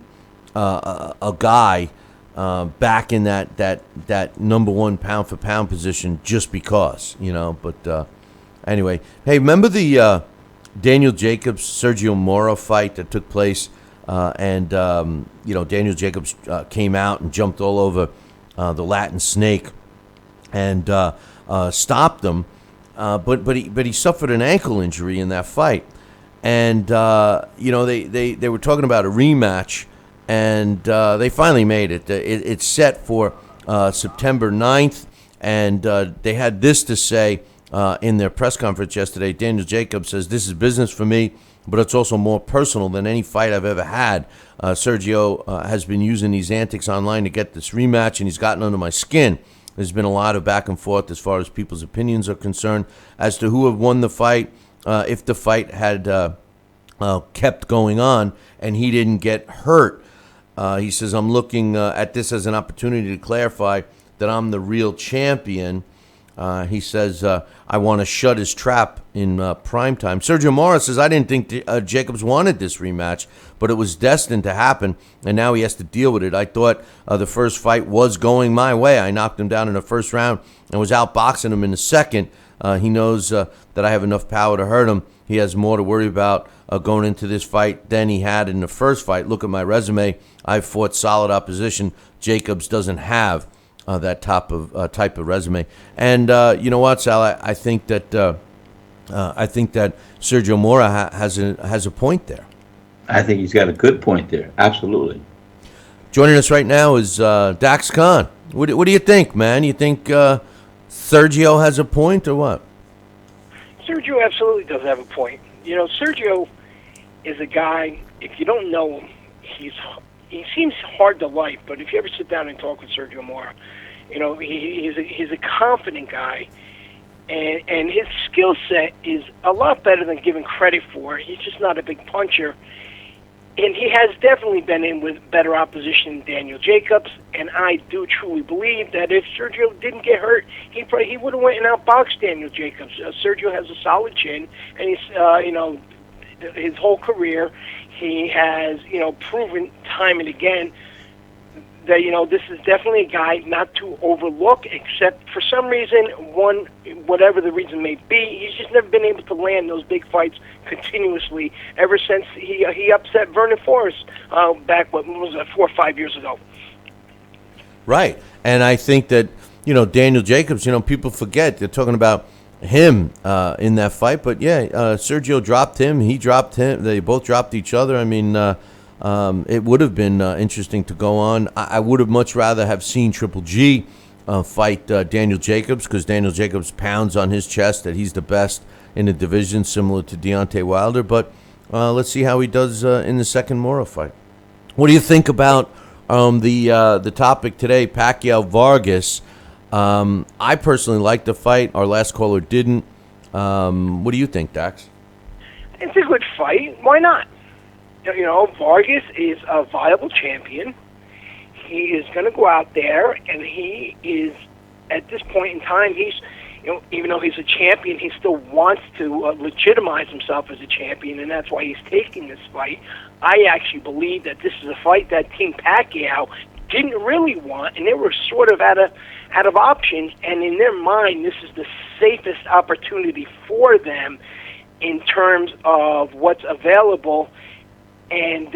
a guy back in that number one pound-for-pound position just because, But anyway, hey, remember the Daniel Jacobs, Sergio Mora fight that took place, and Daniel Jacobs came out and jumped all over the Latin Snake and stopped him, but he suffered an ankle injury in that fight, and they were talking about a rematch, and they finally made it. It's set for September 9th, and they had this to say. In their press conference yesterday, Daniel Jacobs says, "This is business for me, but it's also more personal than any fight I've ever had. Sergio has been using these antics online to get this rematch, and he's gotten under my skin. There's been a lot of back and forth as far as people's opinions are concerned as to who have won the fight, if the fight had kept going on and he didn't get hurt. He says, I'm looking at this as an opportunity to clarify that I'm the real champion. He says, I want to shut his trap in prime time. Sergio Mora says, I didn't think Jacobs wanted this rematch, but it was destined to happen, and now he has to deal with it. I thought the first fight was going my way. I knocked him down in the first round and was outboxing him in the second. He knows that I have enough power to hurt him. He has more to worry about going into this fight than he had in the first fight. Look at my resume. I've fought solid opposition. Jacobs doesn't have that type of resume. And you know what, Sal? I think that Sergio Mora has a point there. I think he's got a good point there. Absolutely. Joining us right now is Dax Khan. What do you think, man? You think Sergio has a point or what? Sergio absolutely does have a point. You know, Sergio is a guy, if you don't know him, he seems hard to like, but if you ever sit down and talk with Sergio Mora, you know, he's a confident guy, and his skill set is a lot better than given credit for. He's just not a big puncher, and he has definitely been in with better opposition than Daniel Jacobs, and I do truly believe that if Sergio didn't get hurt, he would have went and outboxed Daniel Jacobs. Sergio has a solid chin, and he's, you know, his whole career, he has, you know, proven time and again that, you know, this is definitely a guy not to overlook, except for some reason, whatever the reason may be, he's just never been able to land those big fights continuously ever since he upset Vernon Forrest back, what was that, 4 or 5 years ago. Right. And I think that, you know, Daniel Jacobs, you know, people forget, they're talking about him in that fight, but yeah, Sergio dropped him, he dropped him, they both dropped each other. I mean, it would have been interesting to go on. I would have much rather have seen Triple G fight Daniel Jacobs, because Daniel Jacobs pounds on his chest that he's the best in the division, similar to Deontay Wilder, but let's see how he does in the second Mora fight. What do you think about the topic today, Pacquiao Vargas? I personally liked the fight. Our last caller didn't. What do you think, Dax? It's a good fight. Why not? You know, Vargas is a viable champion. He is going to go out there, and he is, at this point in time, he's, you know, even though he's a champion, he still wants to legitimize himself as a champion, and that's why he's taking this fight. I actually believe that this is a fight that Team Pacquiao didn't really want, and they were sort of out of options, and in their mind, this is the safest opportunity for them in terms of what's available. And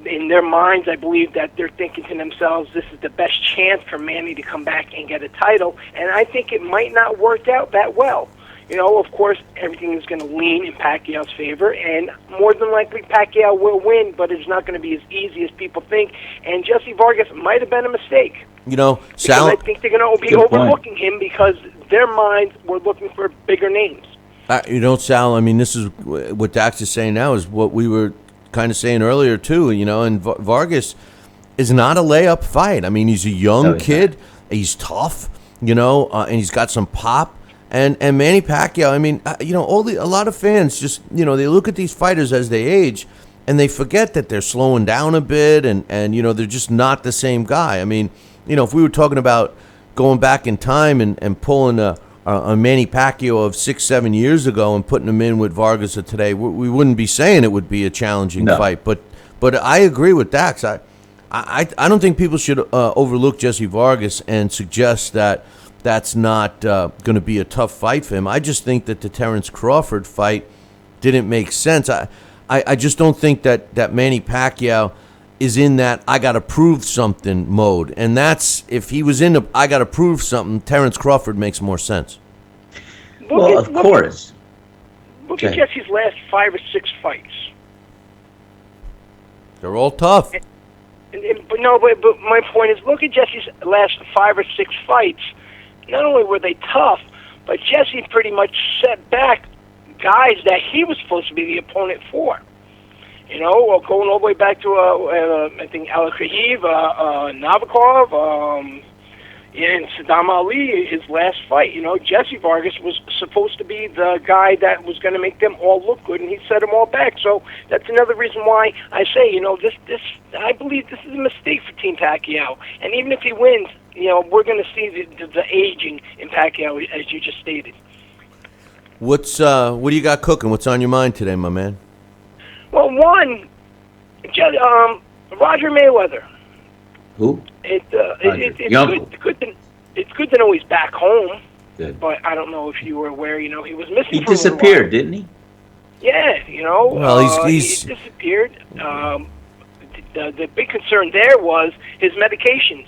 in their minds, I believe that they're thinking to themselves, this is the best chance for Manny to come back and get a title. And I think it might not work out that well. You know, of course, everything is going to lean in Pacquiao's favor, and more than likely Pacquiao will win, but it's not going to be as easy as people think. And Jessie Vargas might have been a mistake. You know, Sal, I think they're going to be overlooking him because their minds were looking for bigger names. You know, Sal, I mean, this is what Dax is saying now is what we were kind of saying earlier too, you know, and Vargas is not a layup fight. I mean, he's a young kid, he's tough, you know, and he's got some pop. And Manny Pacquiao, I mean, you know, a lot of fans just, you know, they look at these fighters as they age, and they forget that they're slowing down a bit, and you know, they're just not the same guy. I mean, you know, if we were talking about going back in time and pulling a Manny Pacquiao of 6-7 years ago and putting him in with Vargas of today, we wouldn't be saying it would be a challenging fight. But I agree with Dax. I don't think people should overlook Jessie Vargas and suggest that that's not going to be a tough fight for him. I just think that the Terence Crawford fight didn't make sense. I just don't think that Manny Pacquiao is in that I got to prove something mode. And that's, if he was in the I got to prove something, Terence Crawford makes more sense. Well, of course. Look at Jessie's last 5 or 6 fights. They're all tough. But my point is, look at Jesse's last 5 or 6 fights. Not only were they tough, but Jessie pretty much set back guys that he was supposed to be the opponent for. You know, going all the way back to, I think, Al Khaib, Novikov, and Saddam Ali, his last fight. You know, Jessie Vargas was supposed to be the guy that was going to make them all look good, and he set them all back. So that's another reason why I say, you know, I believe this is a mistake for Team Pacquiao. And even if he wins, we're going to see the aging in Pacquiao, as you just stated. What do you got cooking? What's on your mind today, my man? Well, one, Roger Mayweather. Who? It's good to know he's back home. Good. But I don't know if you were aware. He was missing. He for a little disappeared, while. didn't he? Yeah, Well, he's he disappeared. The big concern there was his medications.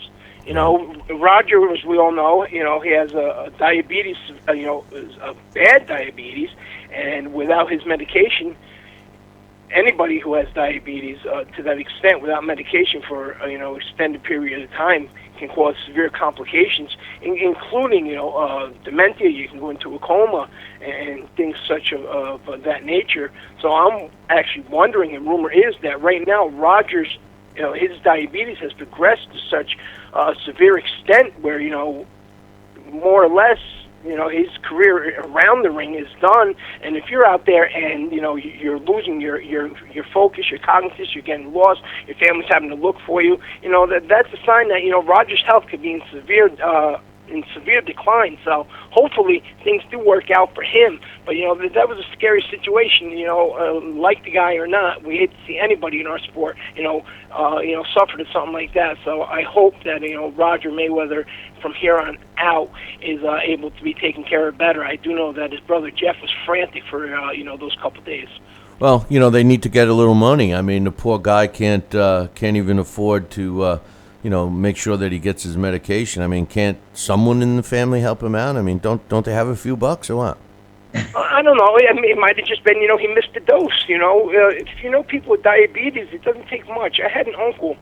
Roger, as we all know, he has a diabetes, a bad diabetes, and without his medication, anybody who has diabetes to that extent without medication for extended period of time can cause severe complications, including dementia. You can go into a coma and things such of that nature. So I'm actually wondering, and rumor is that right now Roger's his diabetes has progressed to such a severe extent where more or less his career around the ring is done. And if you're out there and you're losing your focus, your cognition, you're getting lost, your family's having to look for you, that's a sign that Roger's health could be in severe decline. So hopefully things do work out for him. But that was a scary situation. Like the guy or not, we hate to see anybody in our sport suffer to something like that. So I hope that Roger Mayweather from here on out is able to be taken care of better. I do know that his brother Jeff was frantic for those couple days. Well, they need to get a little money. I mean, the poor guy can't even afford to make sure that he gets his medication. I mean, can't someone in the family help him out? I mean, don't they have a few bucks or what? I don't know. I mean, it might have just been, he missed the dose. If people with diabetes, it doesn't take much. I had an uncle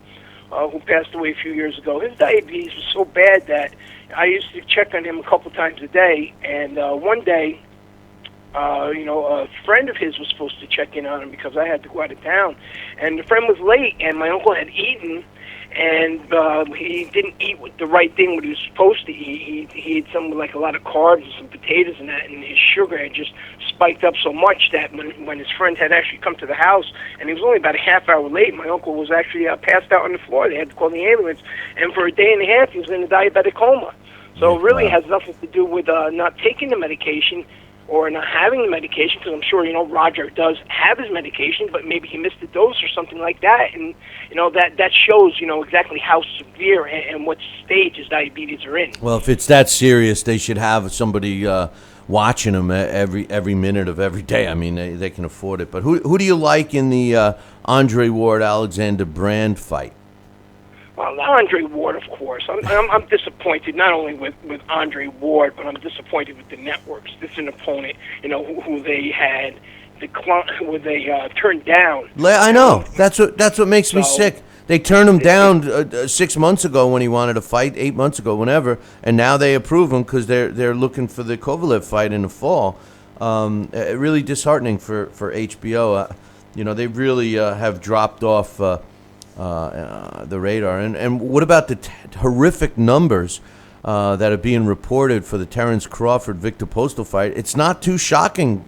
who passed away a few years ago. His diabetes was so bad that I used to check on him a couple times a day. And one day, a friend of his was supposed to check in on him because I had to go out of town. And the friend was late, and my uncle had eaten, and he didn't eat the right thing what he was supposed to eat. He ate something like a lot of carbs and some potatoes and that, and his sugar had just spiked up so much that when his friend had actually come to the house, and he was only about a half hour late, my uncle was actually passed out on the floor. They had to call the ambulance, and for a day and a half he was in a diabetic coma. So it really has nothing to do with not taking the medication or not having the medication, because I'm sure, Roger does have his medication, but maybe he missed a dose or something like that. And, that shows, exactly how severe and what stage his diabetes are in. Well, if it's that serious, they should have somebody watching him every minute of every day. I mean, they can afford it. But who do you like in the Andre Ward-Alexander Brand fight? Well, Andre Ward, of course. I'm disappointed not only with Andre Ward, but I'm disappointed with the networks. This is an opponent, who they had who they turned down. I know. That's what makes me sick. They turned him down 6 months ago when he wanted to fight, 8 months ago, whenever, and now they approve him because they're looking for the Kovalev fight in the fall. Really disheartening for HBO. They really have dropped off the radar. And what about the horrific numbers that are being reported for the Terrence Crawford-Victor Postal fight? It's not too shocking,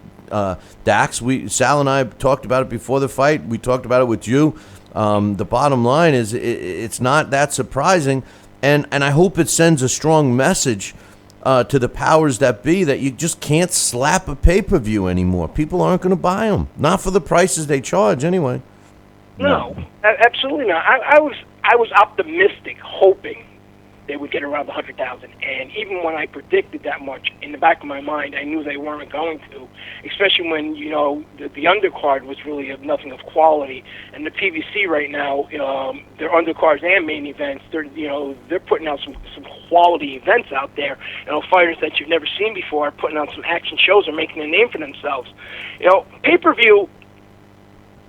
Dax. Sal and I talked about it before the fight. We talked about it with you. The bottom line is it's not that surprising, and I hope it sends a strong message to the powers that be that you just can't slap a pay-per-view anymore. People aren't going to buy them, not for the prices they charge anyway. No, absolutely not. I was optimistic, hoping they would get around the 100,000. And even when I predicted that much, in the back of my mind, I knew they weren't going to, especially when, the undercard was really of nothing of quality. And the PVC right now, their undercards and main events, they're putting out some quality events out there. Fighters that you've never seen before are putting on some action shows, are making a name for themselves. Pay-per-view,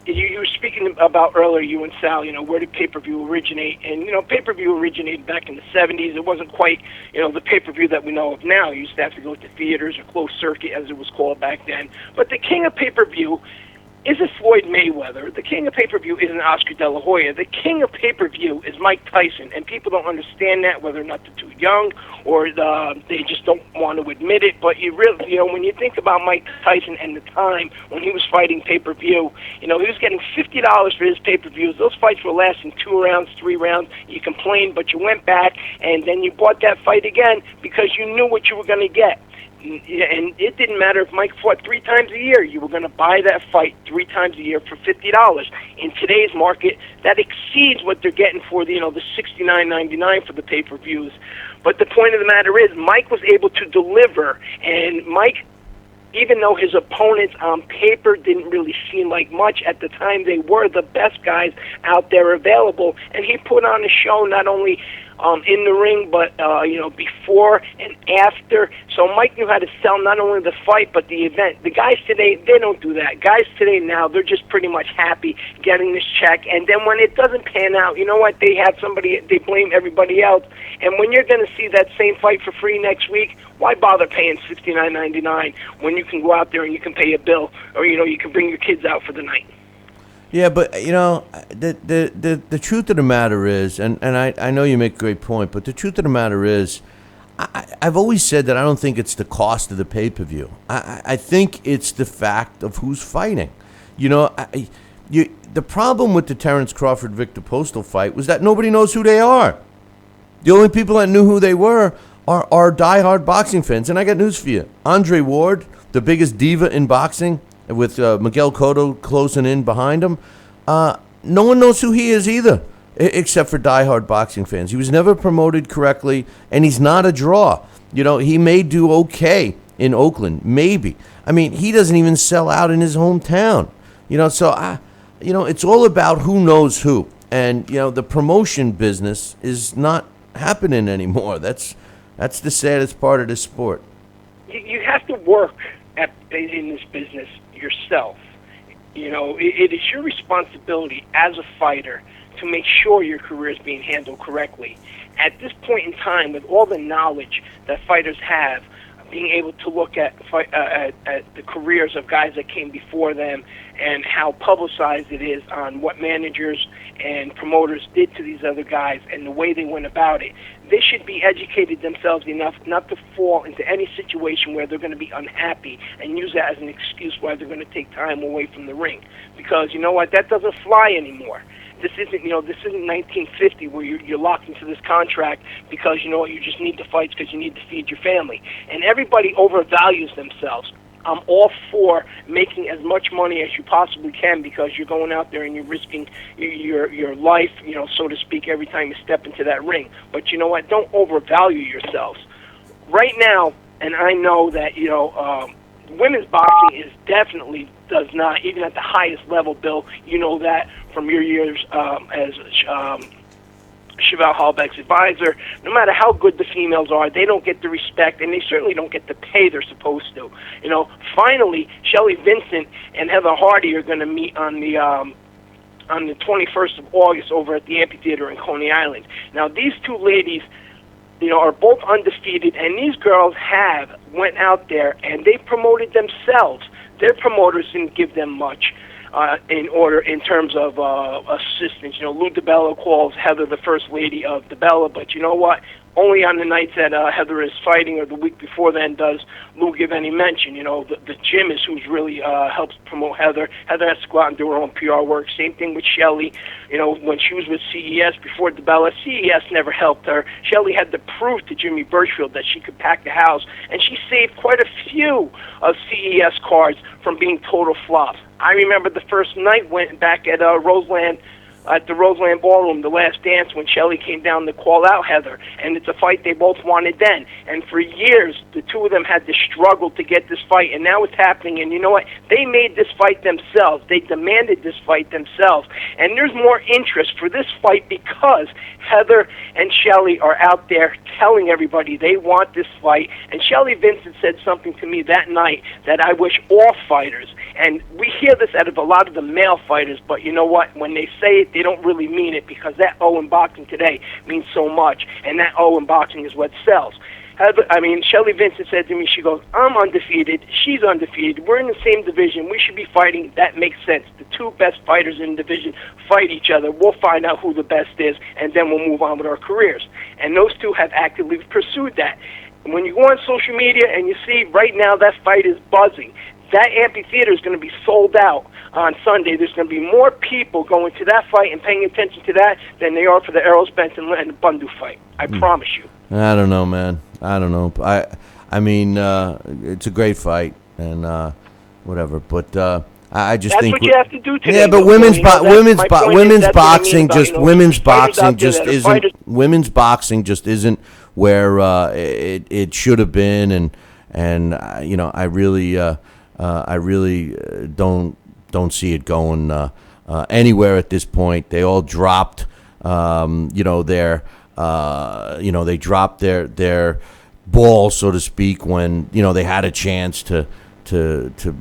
you were speaking about earlier, you and Sal, where did pay-per-view originate? And, pay-per-view originated back in the 70s. It wasn't quite, the pay-per-view that we know of now. You used to have to go to theaters or closed circuit, as it was called back then. But the king of pay-per-view isn't Floyd Mayweather. The king of pay-per-view isn't Oscar De La Hoya. The king of pay-per-view is Mike Tyson, and people don't understand that, whether or not they're too young or they just don't want to admit it. But you really, when you think about Mike Tyson and the time when he was fighting pay-per-view, he was getting $50 for his pay-per-views. Those fights were lasting 2 rounds, 3 rounds. You complained, but you went back, and then you bought that fight again because you knew what you were going to get. And it didn't matter if Mike fought 3 times a year. You were going to buy that fight 3 times a year for $50. In today's market, that exceeds what they're getting for the $69.99 for the pay-per-views. But the point of the matter is, Mike was able to deliver, and Mike, even though his opponents on paper didn't really seem like much, at the time they were the best guys out there available, and he put on a show not only in the ring, but before and after. So Mike knew how to sell not only the fight but the event. The guys today, they don't do that. Guys today now, they're just pretty much happy getting this check, and then when it doesn't pan out, you know what? They have somebody, they blame everybody else. And when you're going to see that same fight for free next week, why bother paying $69.99 when you can go out there and you can pay a bill, or you can bring your kids out for the night? Yeah, but the truth of the matter is, and I know you make a great point, but the truth of the matter is, I've always said that I don't think it's the cost of the pay-per-view. I think it's the fact of who's fighting. The problem with the Terrence Crawford-Victor Postal fight was that nobody knows who they are. The only people that knew who they were are diehard boxing fans. And I got news for you. Andre Ward, the biggest diva in boxing, with Miguel Cotto closing in behind him, no one knows who he is either, except for diehard boxing fans. He was never promoted correctly, and he's not a draw. He may do okay in Oakland, maybe. I mean, he doesn't even sell out in his hometown. So it's all about who knows who, and the promotion business is not happening anymore. That's the saddest part of this sport. You have to work in this business yourself. It is your responsibility as a fighter to make sure your career is being handled correctly. At this point in time, with all the knowledge that fighters have, being able to look at the careers of guys that came before them and how publicized it is on what managers and promoters did to these other guys and the way they went about it, they should be educated themselves enough not to fall into any situation where they're going to be unhappy and use that as an excuse why they're going to take time away from the ring. Because you know what, that doesn't fly anymore. This isn't 1950 where you're locked into this contract because you just need the fights because you need to feed your family. And everybody overvalues themselves. I'm all for making as much money as you possibly can because you're going out there and you're risking your life, so to speak, every time you step into that ring. But you know what? Don't overvalue yourselves. Right now, and I know that, women's boxing definitely does not, even at the highest level, Bill, you know that from your years as Chevelle Hallbeck's advisor. No matter how good the females are, they don't get the respect, and they certainly don't get the pay they're supposed to. Finally, Shelley Vincent and Heather Hardy are going to meet on the 21st of August over at the Amphitheater in Coney Island. Now, these two ladies, are both undefeated, and these girls went out there and they promoted themselves. Their promoters didn't give them much in terms of assistance. Lou DiBella calls Heather the first lady of DiBella, but you know what? Only on the nights that Heather is fighting or the week before then does Lou give any mention. The gym is who's really helps promote Heather. Heather has to go out and do her own PR work. Same thing with Shelley. When she was with CES before DiBella, CES never helped her. Shelley had to prove to Jimmy Birchfield that she could pack the house, and she saved quite a few of CES cards from being total flops. I remember the first night went back at Roseland at the Roseland Ballroom, The Last Dance, when Shelley came down to call out Heather, and it's a fight they both wanted then. And for years, the two of them had to struggle to get this fight, and now it's happening. And you know what? They made this fight themselves. They demanded this fight themselves. And there's more interest for this fight because Heather and Shelley are out there telling everybody they want this fight. And Shelley Vincent said something to me that night that I wish all fighters, and we hear this out of a lot of the male fighters, but you know what? When they say it, they don't really mean it, because that O in boxing today means so much, and that O in boxing is what sells. Shelley Vincent said to me, she goes, I'm undefeated, she's undefeated, we're in the same division, we should be fighting. That makes sense. The two best fighters in the division fight each other. We'll find out who the best is, and then we'll move on with our careers. And those two have actively pursued that. And when you go on social media and you see right now that fight is buzzing, that amphitheater is going to be sold out on Sunday. There's going to be more people going to that fight and paying attention to that than they are for the Errol Spence and the Bundu fight. I promise you. I don't know, man. I don't know. I mean, it's a great fight and whatever, but I just That's think what you have to do today. yeah, but women's boxing just isn't where it should have been, and I really don't see it going anywhere at this point. They all dropped they dropped their ball, so to speak, when they had a chance to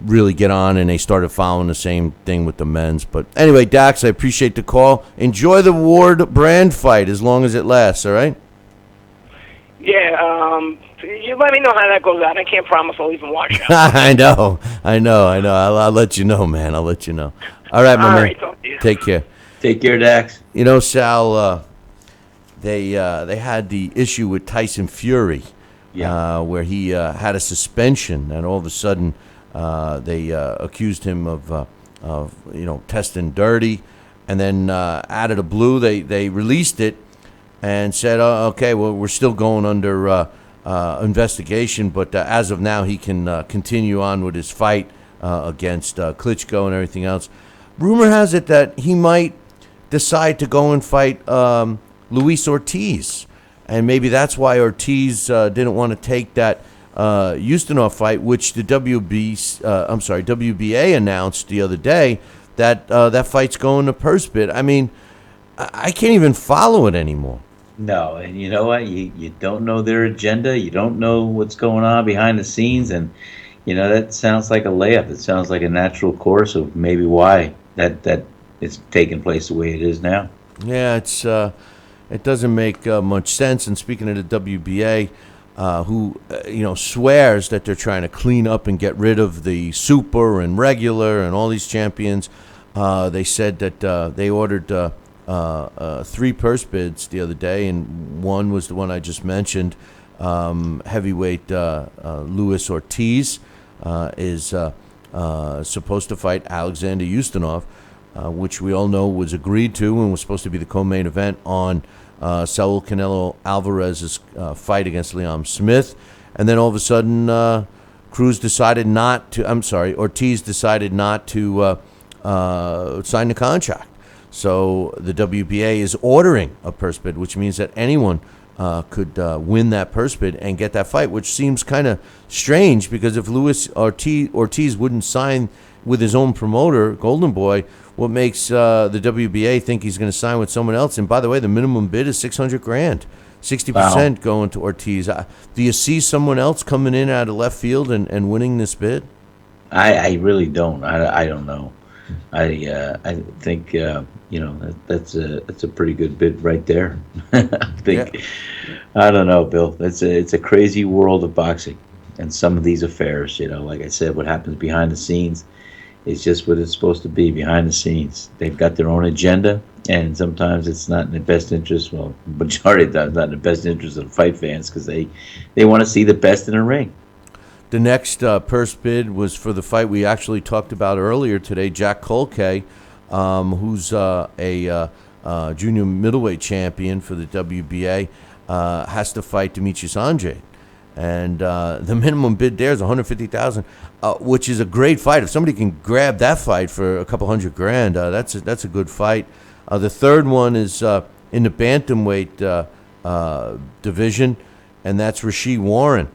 really get on, and they started following the same thing with the men's. But anyway, Dax, I appreciate the call. Enjoy the Ward Brand fight as long as it lasts, all right? Yeah, you let me know how that goes out. I can't promise I'll even watch it. I know. I'll let you know, man. I'll let you know. All right, my man. Talk to you. Take care. Take care, Dax. Sal, they had the issue with Tyson Fury, where he had a suspension, and all of a sudden they accused him of testing dirty, and then out of the blue they released it and said, okay, well, we're still going under investigation, but as of now he can continue on with his fight against Klitschko and everything else. Rumor has it that he might decide to go and fight Luis Ortiz, and maybe that's why Ortiz didn't want to take that Ustinov fight, which the WBA announced the other day that that fight's going to purse bid. I mean, I can't even follow it anymore. No, and you know what? You don't know their agenda. You don't know what's going on behind the scenes, and that sounds like a layup. It sounds like a natural course of maybe why that it's taking place the way it is now. Yeah, it doesn't make much sense. And speaking of the WBA, who swears that they're trying to clean up and get rid of the super and regular and all these champions, they said that they ordered 3 purse bids the other day, and one was the one I just mentioned. Heavyweight Luis Ortiz is supposed to fight Alexander Ustinov, which we all know was agreed to and was supposed to be the co-main event on Saul Canelo Alvarez's fight against Liam Smith. And then all of a sudden, Ortiz decided not to sign the contract. So the WBA is ordering a purse bid, which means that anyone could win that purse bid and get that fight, which seems kind of strange, because if Luis Ortiz wouldn't sign with his own promoter, Golden Boy, what makes the WBA think he's going to sign with someone else? And by the way, the minimum bid is $600,000, 60% going to Ortiz. Do you see someone else coming in out of left field and winning this bid? I really don't. I don't know. I think that's a pretty good bid right there. I don't know, Bill. It's a crazy world of boxing, and some of these affairs, like I said, what happens behind the scenes is just what it's supposed to be behind the scenes. They've got their own agenda, and sometimes it's not in the best interest. Well, majority of the time, not in the best interest of the fight fans, because they want to see the best in the ring. The next purse bid was for the fight we actually talked about earlier today. Jack Colque, who's a junior middleweight champion for the WBA, has to fight Demetrius Andrade. And the minimum bid there is $150,000, which is a great fight. If somebody can grab that fight for a couple $100,000, that's a good fight. The third one is in the bantamweight division, and that's Rasheed Warren.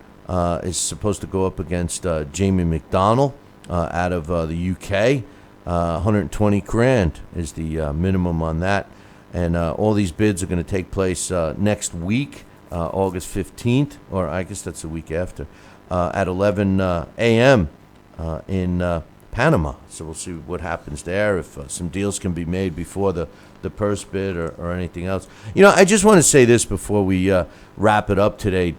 Is supposed to go up against Jamie McDonnell out of the UK. $120,000 is the minimum on that, and all these bids are going to take place next week, August 15th, or I guess that's the week after, at 11 a.m. In Panama. So we'll see what happens there, if some deals can be made before the purse bid or anything else. I just want to say this before we wrap it up today,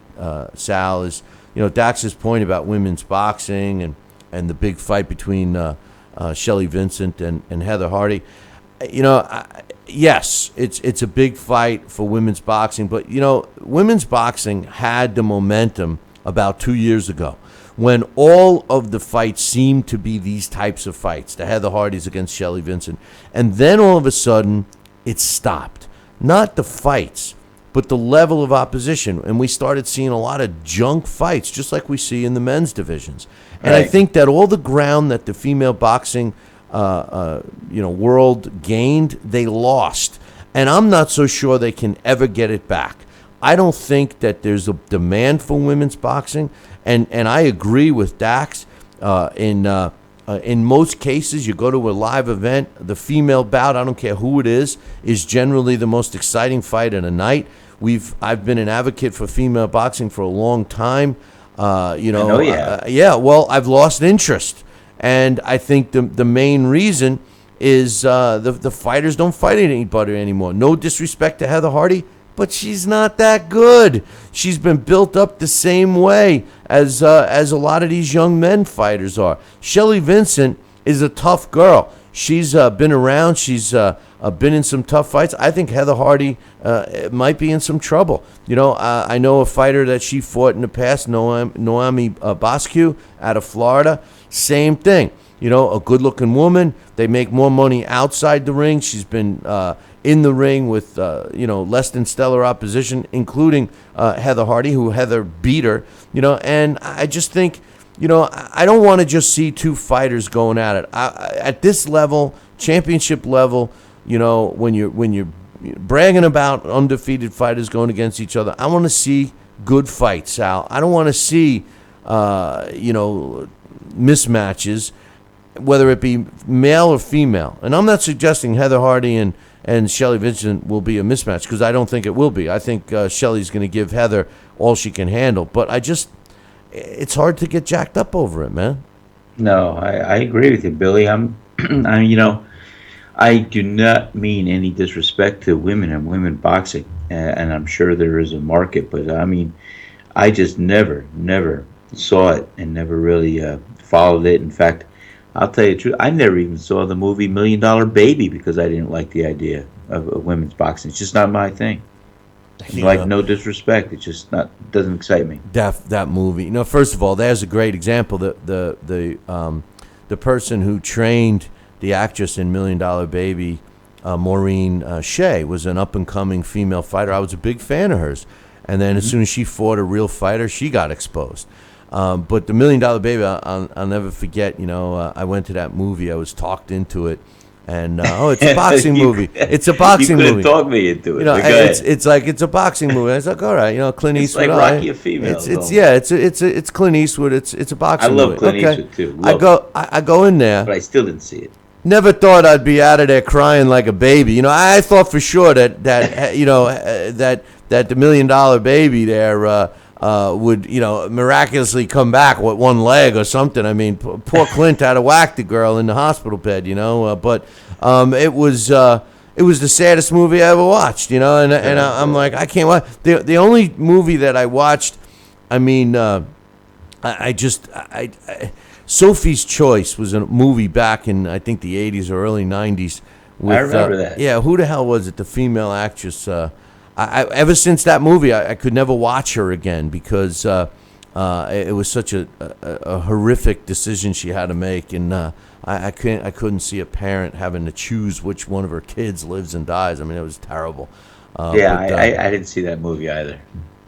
Sal, is, Dax's point about women's boxing and the big fight between Shelley Vincent and Heather Hardy. Yes, it's a big fight for women's boxing, but, women's boxing had the momentum about 2 years ago, when all of the fights seemed to be these types of fights, the Heather Hardys against Shelley Vincent. And then all of a sudden, it stopped. Not the fights, but the level of opposition. And we started seeing a lot of junk fights, just like we see in the men's divisions. And I think that all the ground that the female boxing world gained, they lost. And I'm not so sure they can ever get it back. I don't think that there's a demand for women's boxing. And I agree with Dax. In most cases, you go to a live event, the female bout, I don't care who it is generally the most exciting fight of the night. I've been an advocate for female boxing for a long time. Well, I've lost interest. And I think the main reason is the fighters don't fight anybody anymore. No disrespect to Heather Hardy, but she's not that good. She's been built up the same way as a lot of these young men fighters are. Shelley Vincent is a tough girl. She's been around. She's been in some tough fights. I think Heather Hardy might be in some trouble. I know a fighter that she fought in the past, Naomi Boscu out of Florida. Same thing. A good-looking woman. They make more money outside the ring. She's been in the ring with, less than stellar opposition, including Heather Hardy, who Heather beat her. And I just think, I don't want to just see two fighters going at it. At this level, championship level, when you're bragging about undefeated fighters going against each other, I want to see good fights, Sal. I don't want to see, mismatches, whether it be male or female. And I'm not suggesting Heather Hardy and Shelley Vincent will be a mismatch, because I don't think it will be. I think Shelley's going to give Heather all she can handle. But it's hard to get jacked up over it, man. No, I agree with you, Billy. I do not mean any disrespect to women and women boxing, and I'm sure there is a market. But I just never saw it and never really followed it. In fact, I'll tell you the truth, I never even saw the movie $1 Million Baby because I didn't like the idea of women's boxing. It's just not my thing. No disrespect, it's just doesn't excite me. That movie. First of all, there's a great example. The person who trained the actress in $1 Million Baby, Maureen Shea, was an up and coming female fighter. I was a big fan of hers. And then as soon as she fought a real fighter, she got exposed. But the $1 Million Baby, I'll never forget. I went to that movie. I was talked into it, and it's a boxing movie. It's a boxing movie. You couldn't talk me into it. It's like it's a boxing movie. I was like, all right, Clint Eastwood. It's like Rocky of females. It's Clint Eastwood. It's a boxing movie. I love Clint Eastwood too. I go in there, but I still didn't see it. Never thought I'd be out of there crying like a baby. I thought for sure that the $1 Million Baby there. Would miraculously come back with one leg or something. I mean, poor Clint had to whack the girl in the hospital bed, but it was the saddest movie I ever watched, and I'm like, I can't watch. The only movie that I watched, Sophie's Choice was a movie back in, I think, the 80s or early 90s. I remember that. Yeah, who the hell was it? The female actress. Ever since that movie, I could never watch her again because it was such a horrific decision she had to make, and I couldn't see a parent having to choose which one of her kids lives and dies. I mean, it was terrible. I didn't see that movie either.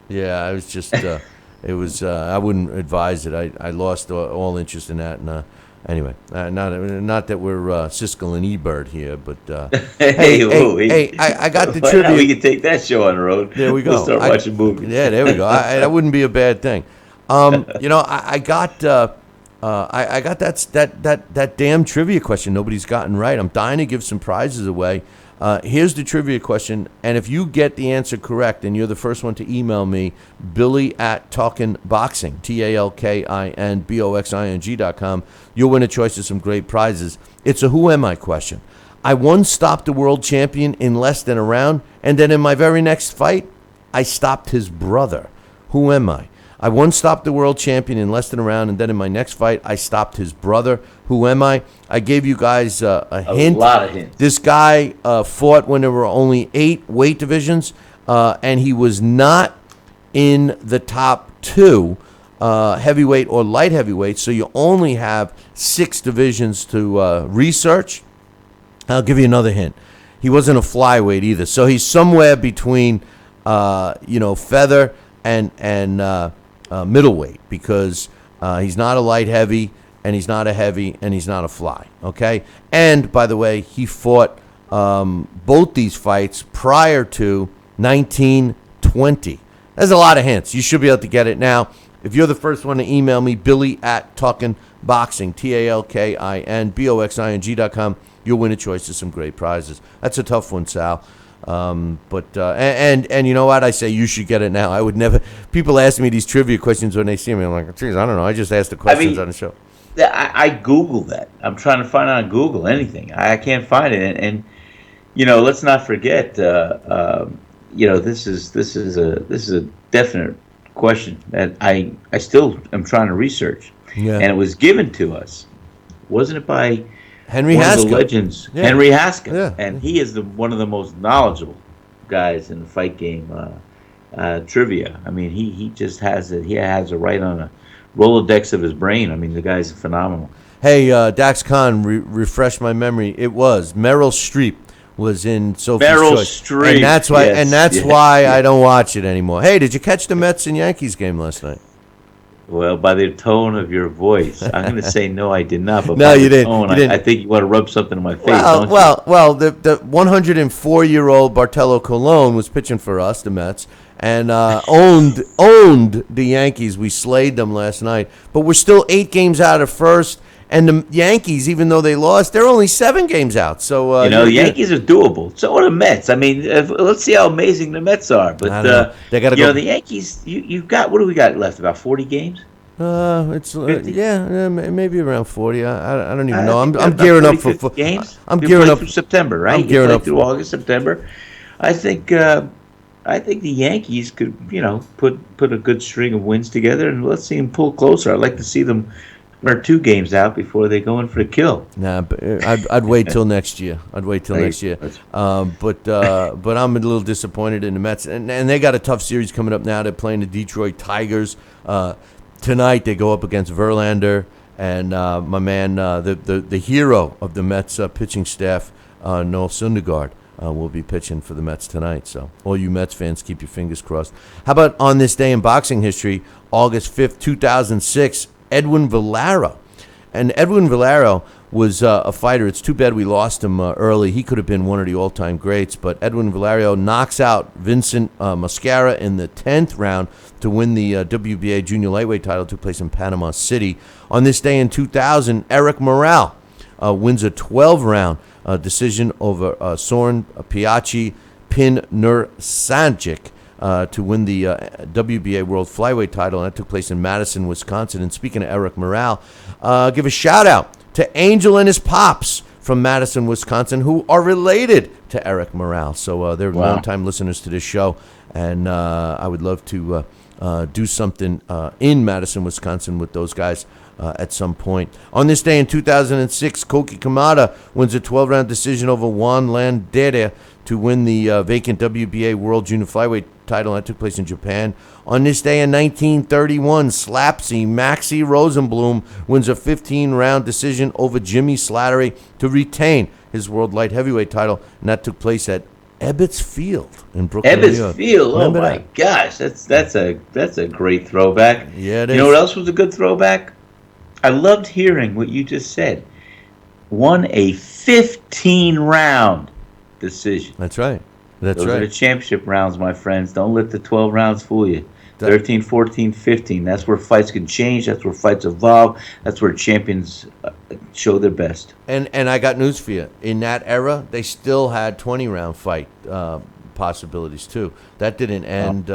Yeah, it was just it was. I wouldn't advise it. I lost all interest in that, and anyway, not that we're Siskel and Ebert here, but hey, I got the trivia. We can take that show on the road. There we go. We'll start watching movies. Yeah, there we go. That wouldn't be a bad thing. I got I got that damn trivia question nobody's gotten right. I'm dying to give some prizes away. Here's the trivia question, and if you get the answer correct, and you're the first one to email me, Billy at TalkinBoxing, TalkinBoxing.com, you'll win a choice of some great prizes. It's a who am I question. I once stopped the world champion in less than a round, and then in my very next fight, I stopped his brother. Who am I? I once stopped the world champion in less than a round, and then in my next fight, I stopped his brother. Who am I? I gave you guys a hint. A lot of hints. This guy fought when there were only 8 weight divisions, and he was not in the top 2, heavyweight or light heavyweight, so you only have 6 divisions to research. I'll give you another hint. He wasn't a flyweight either, so he's somewhere between, feather and middleweight, because he's not a light heavy, and he's not a heavy, and he's not a fly. Okay, and by the way, he fought both these fights prior to 1920. There's a lot of hints. You should be able to get it now. If you're the first one to email me, Billy at TalkinBoxing, TalkinBoxing.com, you'll win a choice of some great prizes. That's a tough one, Sal. But you know what? I say you should get it now. I would never. People ask me these trivia questions when they see me. I'm like, geez, I don't know. I just asked the questions on the show. I Google that. I'm trying to find out on Google anything. I can't find it. And let's not forget. This is a definite question that I still am trying to research. Yeah. And it was given to us, wasn't it, by Henry one Haskell. of the legends, Yeah. Henry Haskell, Yeah. and he is one of the most knowledgeable guys in the fight game trivia. I mean, he just has it. He has it right on a Rolodex of his brain. I mean, the guy's phenomenal. Hey, Dax Khan, refresh my memory. It was Meryl Streep was in Sophie's Meryl Choice, Streep, and that's why. yes, and that's yes, why yes. I don't watch it anymore. Hey, did you catch the Mets and Yankees game last night? Well, by the tone of your voice, I'm going to say no, I did not. But No, by you the didn't. tone, You didn't. I think you want to rub something in my face, don't you? Well, the 104-year-old Bartolo Colon was pitching for us, the Mets, and owned the Yankees. We slayed them last night, but we're still 8 games out of first. And the Yankees, even though they lost, they're only 7 games out. So the Yankees are doable. So are the Mets. I mean, let's see how amazing the Mets are. But they got to go. The Yankees. You've got, what do we got left? About 40 games. It's maybe around 40. I don't even know. I think I'm about gearing up 40, for games. I'm You gearing play up through September, right? I'm gearing you play up through August, September. I think the Yankees could, put a good string of wins together, and let's see them pull closer. I'd like to see them. Or 2 games out before they go in for the kill. Nah, but I'd wait till next year. Next year. But I'm a little disappointed in the Mets, and they got a tough series coming up now. They're playing the Detroit Tigers tonight. They go up against Verlander, and my man, the hero of the Mets pitching staff, Noel Syndergaard, will be pitching for the Mets tonight. So all you Mets fans, keep your fingers crossed. How about on this day in boxing history, August 5th, 2006? Edwin Valero. And Edwin Valero was a fighter. It's too bad we lost him early. He could have been one of the all-time greats. But Edwin Valero knocks out Vincent Mascara in the 10th round to win the WBA junior lightweight title. It took place in Panama City. On this day in 2000, Eric Morale wins a 12-round decision over Soren Piachi Pinursanjic to win the WBA World Flyweight title, and that took place in Madison, Wisconsin. And speaking of Eric Morale, give a shout-out to Angel and his pops from Madison, Wisconsin, who are related to Eric Morale. So they're long-time listeners to this show, and I would love to do something in Madison, Wisconsin with those guys at some point. On this day in 2006, Koki Kamada wins a 12-round decision over Juan Landera to win the vacant WBA World Junior Flyweight title that took place in Japan. On this day in 1931, Slapsy Maxie Rosenblum wins a 15-round decision over Jimmy Slattery to retain his World Light Heavyweight title, and that took place at Ebbets Field in Brooklyn, New York. Ebbets Field, Remember my that? gosh, that's a great throwback. Yeah, it is. You know what else was a good throwback? I loved hearing what you just said. Won a 15-round decision. That's right. That's Those right. are the championship rounds, my friends. Don't let the 12 rounds fool you. 13, 14, 15. That's where fights can change. That's where fights evolve. That's where champions show their best. And I got news for you. In that era, they still had 20-round fight possibilities too. That didn't end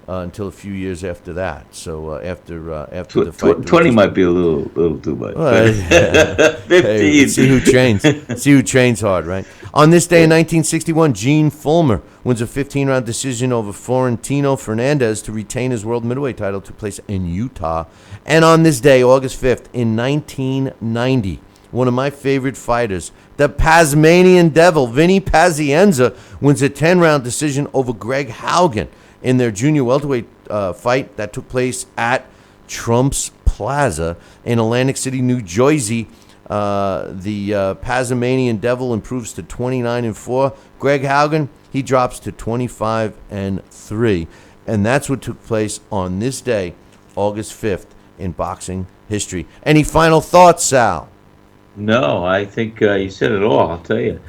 until a few years after that. So after the fight, 20 might be a little too much. 15. Hey, see who trains. See who trains hard, right? On this day in 1961, Gene Fullmer wins a 15-round decision over Florentino Fernandez to retain his world middleweight title. Took place in Utah. And on this day, August 5th, in 1990, one of my favorite fighters, the Tasmanian Devil, Vinny Pazienza, wins a 10-round decision over Greg Haugen in their junior welterweight fight that took place at Trump's Plaza in Atlantic City, New Jersey. The Tasmanian Devil improves to 29-4. Greg Haugen, he drops to 25-3. And that's what took place on this day, August 5th, in boxing history. Any final thoughts, Sal? No, I think you said it all. I'll tell you.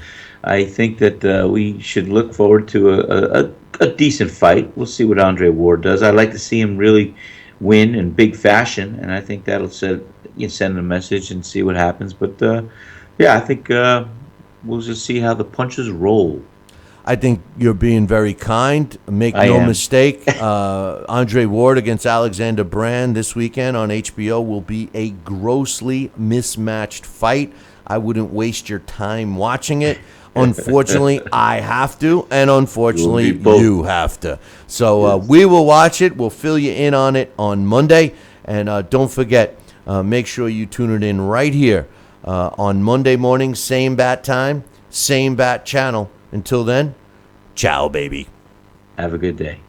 I think that we should look forward to a decent fight. We'll see what Andre Ward does. I'd like to see him really win in big fashion, and I think that'll send a message and see what happens. But I think we'll just see how the punches roll. I think you're being very kind. Make no mistake. Andre Ward against Alexander Brand this weekend on HBO will be a grossly mismatched fight. I wouldn't waste your time watching it. Unfortunately, I have to, and unfortunately, you have to. So we will watch it. We'll fill you in on it on Monday. And don't forget, make sure you tune it in right here on Monday morning, same bat time, same bat channel. Until then, ciao, baby. Have a good day.